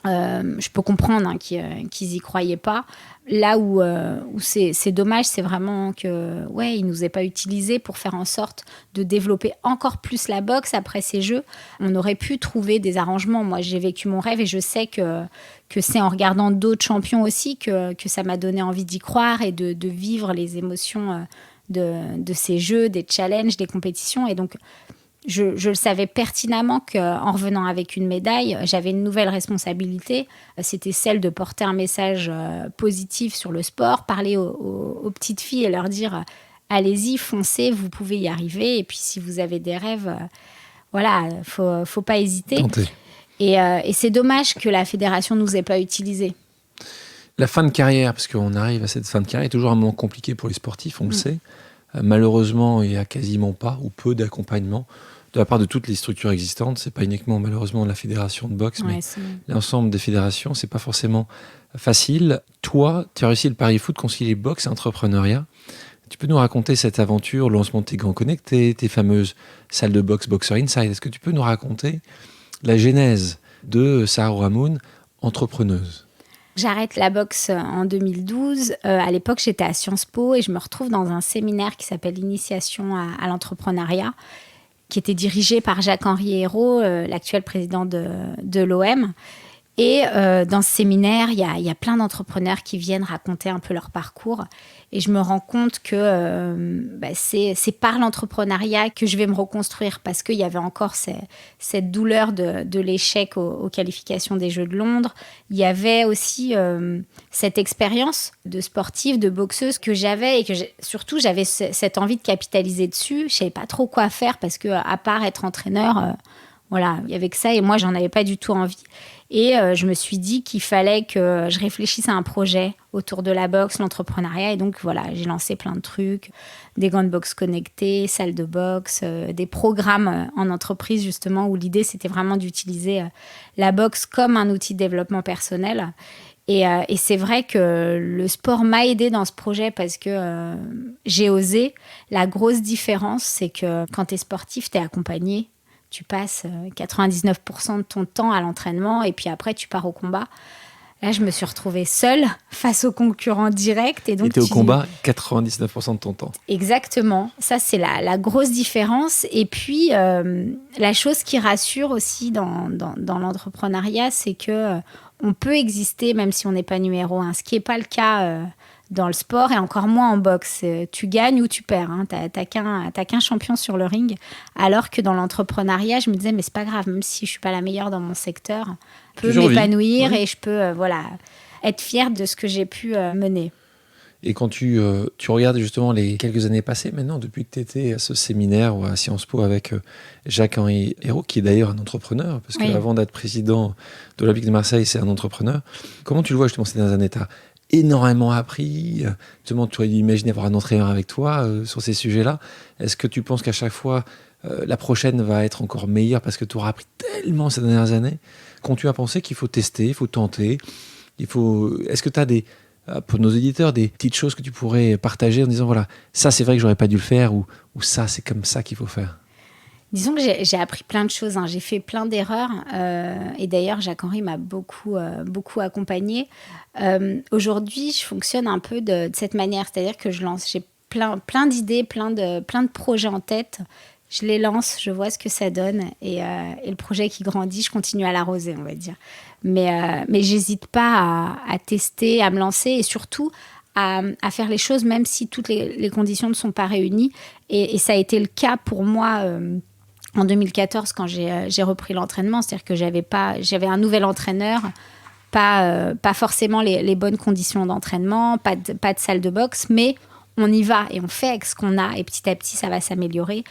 A: Je peux comprendre qu'ils n'y croyaient pas. Là où c'est dommage, c'est vraiment qu'ils ne nous aient pas utilisés pour faire en sorte de développer encore plus la boxe après ces Jeux. On aurait pu trouver des arrangements. Moi, j'ai vécu mon rêve et je sais que c'est en regardant d'autres champions aussi que ça m'a donné envie d'y croire et de vivre les émotions de ces Jeux, des challenges, des compétitions. Et donc, je le savais pertinemment qu'en revenant avec une médaille, j'avais une nouvelle responsabilité. C'était celle de porter un message positif sur le sport, parler aux petites filles et leur dire « Allez-y, foncez, vous pouvez y arriver. Et puis, si vous avez des rêves, faut pas hésiter. » Et c'est dommage que la fédération ne nous ait pas utilisés.
B: La fin de carrière, parce qu'on arrive à cette fin de carrière, est toujours un moment compliqué pour les sportifs, on le sait. Malheureusement, il n'y a quasiment pas ou peu d'accompagnement de la part de toutes les structures existantes. C'est pas uniquement malheureusement la fédération de boxe, mais l'ensemble des fédérations. C'est pas forcément facile. Toi, tu as réussi le pari foot, concilier boxe et entrepreneuriat. Tu peux nous raconter cette aventure, le lancement de tes gants connectés, tes fameuses salles de boxe Boxer Inside. Est-ce que tu peux nous raconter la genèse de Sarah Ramoun, entrepreneuse ?
A: J'arrête la boxe en 2012. À l'époque, j'étais à Sciences Po et je me retrouve dans un séminaire qui s'appelle Initiation à l'entrepreneuriat, qui était dirigé par Jacques-Henri Hérault, l'actuel président de l'OM. Et dans ce séminaire, il y a plein d'entrepreneurs qui viennent raconter un peu leur parcours. Et je me rends compte que c'est par l'entrepreneuriat que je vais me reconstruire, parce qu'il y avait encore cette douleur de l'échec aux qualifications des Jeux de Londres. Il y avait aussi cette expérience de sportive, de boxeuse que j'avais, et que surtout j'avais cette envie de capitaliser dessus. Je ne savais pas trop quoi faire, parce que à part être entraîneur, voilà, il y avait que ça, et moi j'en avais pas du tout envie. Et je me suis dit qu'il fallait que je réfléchisse à un projet autour de la boxe, l'entrepreneuriat. Et donc, voilà, j'ai lancé plein de trucs, des gants de boxe connectés, salles de boxe, des programmes en entreprise, justement, où l'idée, c'était vraiment d'utiliser la boxe comme un outil de développement personnel. Et c'est vrai que le sport m'a aidée dans ce projet, parce que j'ai osé. La grosse différence, c'est que quand tu es sportif, tu es accompagné. Tu passes 99% de ton temps à l'entraînement, et puis après, tu pars au combat. Là, je me suis retrouvée seule face aux concurrents directs. Et donc,
B: tu es au combat 99% de ton temps.
A: Exactement. Ça, c'est la grosse différence. Et puis, la chose qui rassure aussi dans l'entrepreneuriat, c'est qu'on peut exister même si on n'est pas numéro 1. Ce qui n'est pas le cas dans le sport, et encore moins en boxe. Tu gagnes ou tu perds. Hein. T'as qu'un champion sur le ring. Alors que dans l'entrepreneuriat, je me disais, mais c'est pas grave, même si je suis pas la meilleure dans mon secteur, je peux m'épanouir, et je peux être fière de ce que j'ai pu mener.
B: Et quand tu regardes justement les quelques années passées maintenant, depuis que tu étais à ce séminaire ou à Sciences Po avec Jacques-Henri Hérault, qui est d'ailleurs un entrepreneur, parce qu'avant d'être président de l'Olympique de Marseille, c'est un entrepreneur. Comment tu le vois justement ces dernières années? T'as énormément appris. Justement, tu aurais dû imaginer avoir un entraîneur avec toi sur ces sujets-là. Est-ce que tu penses qu'à chaque fois, la prochaine va être encore meilleure parce que tu auras appris tellement ces dernières années? Continue à penser qu'il faut tester, il faut tenter. Est-ce que tu as pour nos auditeurs, des petites choses que tu pourrais partager en disant, voilà, ça c'est vrai que j'aurais pas dû le faire, ou ça c'est comme ça qu'il faut faire?
A: Disons que j'ai appris plein de choses. J'ai fait plein d'erreurs. Et d'ailleurs, Jacques-Henri m'a beaucoup accompagnée. Aujourd'hui, je fonctionne un peu de cette manière. C'est-à-dire que j'ai plein d'idées, plein de projets en tête. Je les lance, je vois ce que ça donne. Et le projet qui grandit, je continue à l'arroser, on va dire. Mais j'hésite pas à tester, à me lancer, et surtout à faire les choses, même si toutes les conditions ne sont pas réunies. Et ça a été le cas pour moi en 2014, quand j'ai repris l'entraînement. C'est-à-dire que j'avais un nouvel entraîneur, pas forcément les bonnes conditions d'entraînement, pas de salle de boxe, mais on y va et on fait avec ce qu'on a, et petit à petit, ça va s'améliorer.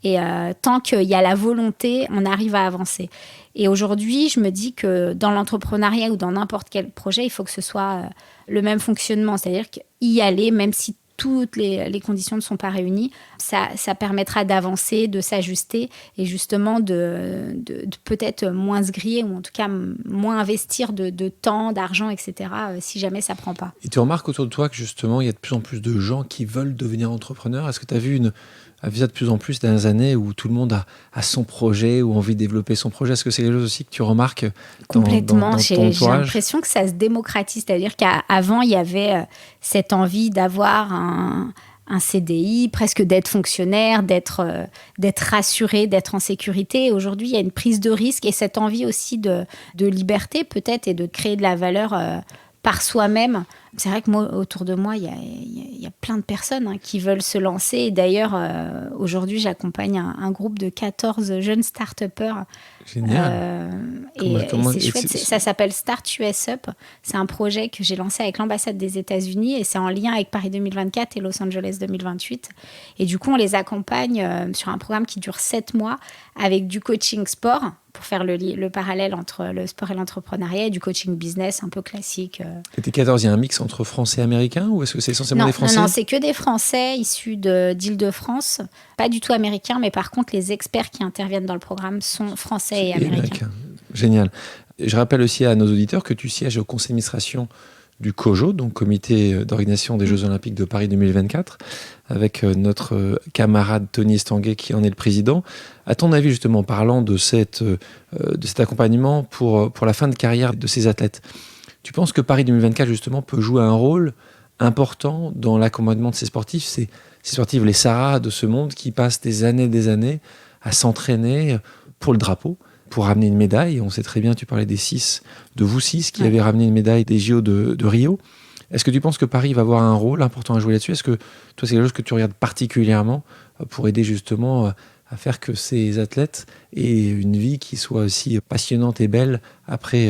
A: Et tant qu'il y a la volonté, on arrive à avancer. Et aujourd'hui, je me dis que dans l'entrepreneuriat ou dans n'importe quel projet, il faut que ce soit le même fonctionnement. C'est-à-dire qu'y aller, même si toutes les conditions ne sont pas réunies, ça permettra d'avancer, de s'ajuster, et justement de peut-être moins se griller, ou en tout cas moins investir de temps, d'argent, etc., si jamais ça ne prend pas.
B: Et tu remarques autour de toi que justement, il y a de plus en plus de gens qui veulent devenir entrepreneurs. Est-ce que tu as vu ça de plus en plus ces dernières années, où tout le monde a son projet ou envie de développer son projet? Est-ce que c'est quelque chose aussi que tu remarques
A: complètement?
B: Dans ton entourage?
A: J'ai l'impression que ça se démocratise. C'est-à-dire qu'avant, il y avait cette envie d'avoir un CDI, presque d'être fonctionnaire, d'être rassuré, d'être en sécurité. Et aujourd'hui, il y a une prise de risque, et cette envie aussi de liberté peut-être, et de créer de la valeur par soi-même. C'est vrai que moi, autour de moi, il y a plein de personnes qui veulent se lancer. Et d'ailleurs, aujourd'hui, j'accompagne un groupe de 14 jeunes start-upers.
B: Génial.
A: Et c'est chouette. Ça s'appelle Start US Up. C'est un projet que j'ai lancé avec l'ambassade des États-Unis, et c'est en lien avec Paris 2024 et Los Angeles 2028. Et du coup, on les accompagne sur un programme qui dure 7 mois, avec du coaching sport, pour faire le parallèle entre le sport et l'entrepreneuriat, et du coaching business un peu classique.
B: Et tes 14, il y a un mix entre Français et Américains, ou est-ce que c'est essentiellement des Français?
A: Non, c'est que des Français issus d'Île-de-France, pas du tout américains, mais par contre, les experts qui interviennent dans le programme sont Français et américains.
B: Génial. Je rappelle aussi à nos auditeurs que tu sièges au conseil d'administration du COJO, donc Comité d'organisation des Jeux Olympiques de Paris 2024, avec notre camarade Tony Estanguet qui en est le président. À ton avis, justement, en parlant de cet accompagnement pour la fin de carrière de ces athlètes, tu penses que Paris 2024, justement, peut jouer un rôle important dans l'accompagnement de ces sportifs, ces sportifs, les Sarah de ce monde, qui passent des années à s'entraîner pour le drapeau, pour ramener une médaille. On sait très bien, tu parlais des 6, de vous 6 qui avaient ramené une médaille des JO de Rio. Est-ce que tu penses que Paris va avoir un rôle important à jouer là-dessus ? Est-ce que toi, c'est quelque chose que tu regardes particulièrement pour aider justement à faire que ces athlètes aient une vie qui soit aussi passionnante et belle après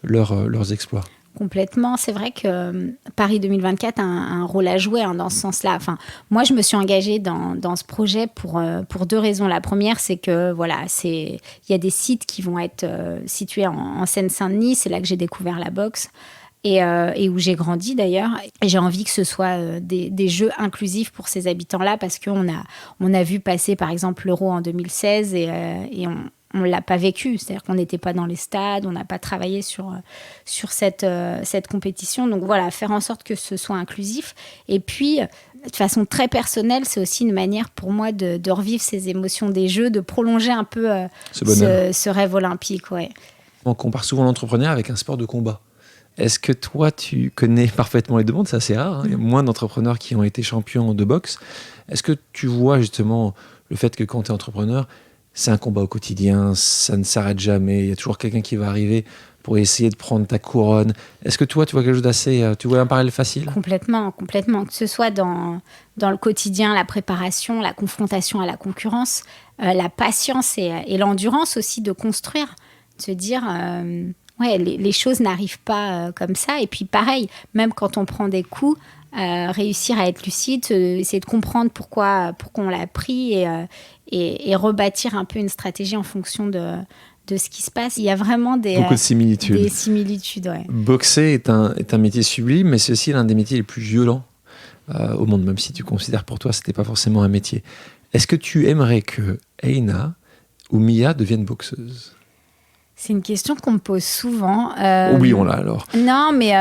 B: leurs exploits ?
A: Complètement. C'est vrai que Paris 2024 a un rôle à jouer dans ce sens-là. Enfin, moi, je me suis engagée dans ce projet pour 2 raisons. La première, c'est que il y a des sites qui vont être situés en Seine-Saint-Denis. C'est là que j'ai découvert la boxe. Et où j'ai grandi d'ailleurs. Et j'ai envie que ce soit des jeux inclusifs pour ces habitants-là, parce qu'on a vu passer par exemple l'Euro en 2016 et on ne l'a pas vécu. C'est-à-dire qu'on n'était pas dans les stades, on n'a pas travaillé sur cette compétition. Donc voilà, faire en sorte que ce soit inclusif. Et puis, de façon très personnelle, c'est aussi une manière pour moi de revivre ces émotions des jeux, de prolonger un peu ce rêve olympique. Ouais.
B: On compare souvent l'entrepreneur avec un sport de combat. Est-ce que toi, tu connais parfaitement les deux mondes ? C'est assez rare. Il y a moins d'entrepreneurs qui ont été champions de boxe. Est-ce que tu vois justement le fait que quand tu es entrepreneur, c'est un combat au quotidien, ça ne s'arrête jamais, il y a toujours quelqu'un qui va arriver pour essayer de prendre ta couronne. Est-ce que toi, tu vois quelque chose d'assez... Tu vois un parallèle facile ?
A: Complètement. Que ce soit dans le quotidien, la préparation, la confrontation à la concurrence, la patience et l'endurance aussi de construire, de se dire... les choses n'arrivent pas comme ça. Et puis pareil, même quand on prend des coups, réussir à être lucide, essayer de comprendre pourquoi on l'a pris et rebâtir un peu une stratégie en fonction de ce qui se passe. Il y a vraiment beaucoup de similitudes. Des similitudes, ouais.
B: Boxer est un métier sublime, mais c'est aussi l'un des métiers les plus violents au monde, même si tu considères pour toi que ce n'était pas forcément un métier. Est-ce que tu aimerais que Aina ou Mia deviennent boxeuses ?
A: C'est une question qu'on me pose souvent.
B: Oublions-la alors.
A: Non, mais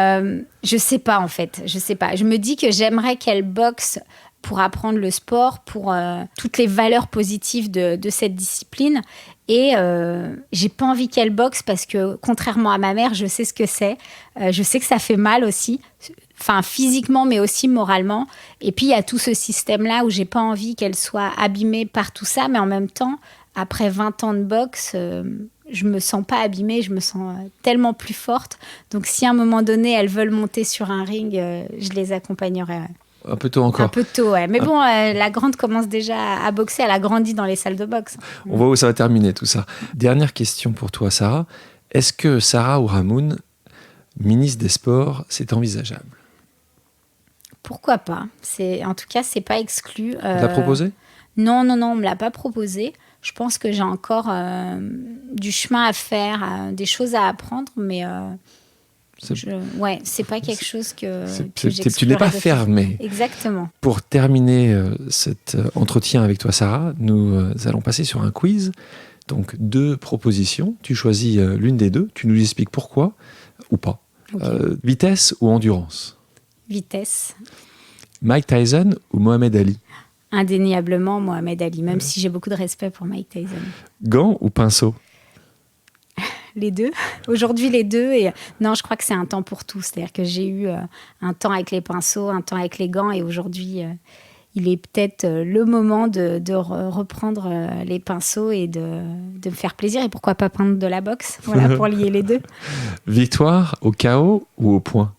A: je sais pas en fait. Je sais pas. Je me dis que j'aimerais qu'elle boxe pour apprendre le sport, pour toutes les valeurs positives de cette discipline. Et j'ai pas envie qu'elle boxe parce que, contrairement à ma mère, je sais ce que c'est. Je sais que ça fait mal aussi. Enfin, physiquement, mais aussi moralement. Et puis, il y a tout ce système-là où j'ai pas envie qu'elle soit abîmée par tout ça. Mais en même temps, après 20 ans de boxe... je me sens pas abîmée, je me sens tellement plus forte. Donc, si à un moment donné, elles veulent monter sur un ring, je les accompagnerai. Ouais.
B: Un peu tôt encore.
A: Un peu tôt, ouais. Mais bon, la grande commence déjà à boxer. Elle a grandi dans les salles de boxe.
B: On voit où ça va terminer, tout ça. Dernière question pour toi, Sarah. Est-ce que Sarah Ourahmoune, ministre des Sports, c'est envisageable ?
A: Pourquoi pas ? En tout cas, c'est pas exclu.
B: On te l'a proposé ?
A: Non, on me l'a pas proposé. Je pense que j'ai encore du chemin à faire, des choses à apprendre, mais c'est pas quelque chose que
B: tu n'es pas fermé.
A: Exactement.
B: Pour terminer cet entretien avec toi, Sarah, nous allons passer sur un quiz. Donc, 2 propositions. Tu choisis l'une des 2. Tu nous expliques pourquoi ou pas. Okay. Vitesse ou endurance ?
A: Vitesse.
B: Mike Tyson ou Mohamed Ali ?
A: Indéniablement Mohamed Ali, même si j'ai beaucoup de respect pour Mike Tyson.
B: Gants ou pinceau ?
A: Les 2. Aujourd'hui, les 2. Et non, je crois que c'est un temps pour tout. C'est-à-dire que j'ai eu un temps avec les pinceaux, un temps avec les gants. Et aujourd'hui, il est peut-être le moment de reprendre les pinceaux et de me faire plaisir. Et pourquoi pas prendre de la boxe, voilà, pour lier les 2.
B: Victoire au KO ou au point ?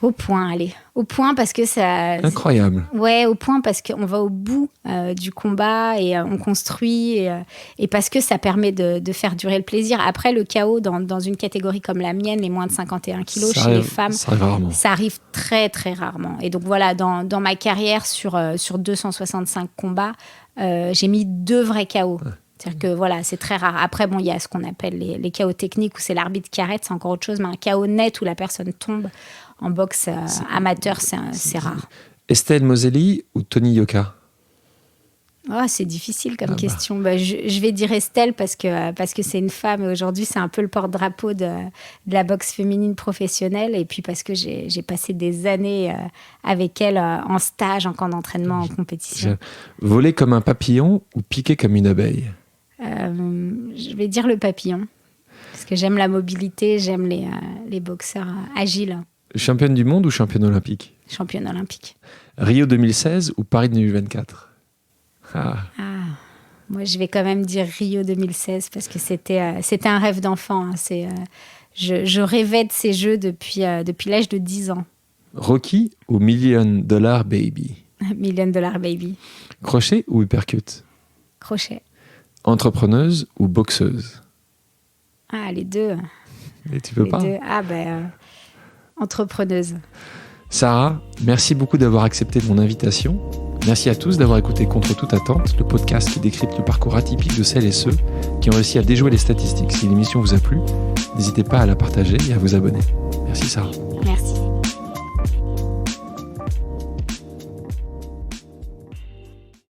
A: Au point, allez. Au point parce que ça...
B: Incroyable.
A: Ouais, au point parce qu'on va au bout du combat et on construit et parce que ça permet de faire durer le plaisir. Après, le KO dans une catégorie comme la mienne, les moins de 51 kilos chez les femmes, ça arrive très, très rarement. Et donc voilà, dans ma carrière, sur 265 combats, j'ai mis 2 vrais KO. Ouais. C'est-à-dire que voilà, c'est très rare. Après, bon, il y a ce qu'on appelle les KO techniques où c'est l'arbitre qui arrête, c'est encore autre chose, mais un KO net où la personne tombe en boxe amateur, c'est rare.
B: Estelle Moselli ou Tony Yoka ?
A: C'est difficile comme question. Je vais dire Estelle parce que c'est une femme et aujourd'hui, c'est un peu le porte-drapeau de la boxe féminine professionnelle. Et puis parce que j'ai passé des années avec elle en stage, en camp d'entraînement, en compétition.
B: Voler comme un papillon ou piquer comme une abeille ?
A: Je vais dire le papillon. Parce que j'aime la mobilité, j'aime les boxeurs agiles.
B: Championne du monde ou championne olympique ?
A: Championne olympique.
B: Rio 2016 ou Paris 2024 ?
A: Moi, je vais quand même dire Rio 2016 parce que c'était un rêve d'enfant. Je rêvais de ces jeux depuis l'âge de 10 ans.
B: Rocky ou Million Dollar Baby?
A: Million Dollar Baby.
B: Crochet ou uppercut?
A: Crochet.
B: Entrepreneuse ou boxeuse?
A: Ah, les deux.
B: Et tu peux
A: les
B: pas
A: deux. Entrepreneuse.
B: Sarah, merci beaucoup d'avoir accepté mon invitation. Merci à tous d'avoir écouté Contre toute attente, le podcast qui décrypte le parcours atypique de celles et ceux qui ont réussi à déjouer les statistiques. Si l'émission vous a plu, n'hésitez pas à la partager et à vous abonner. Merci Sarah.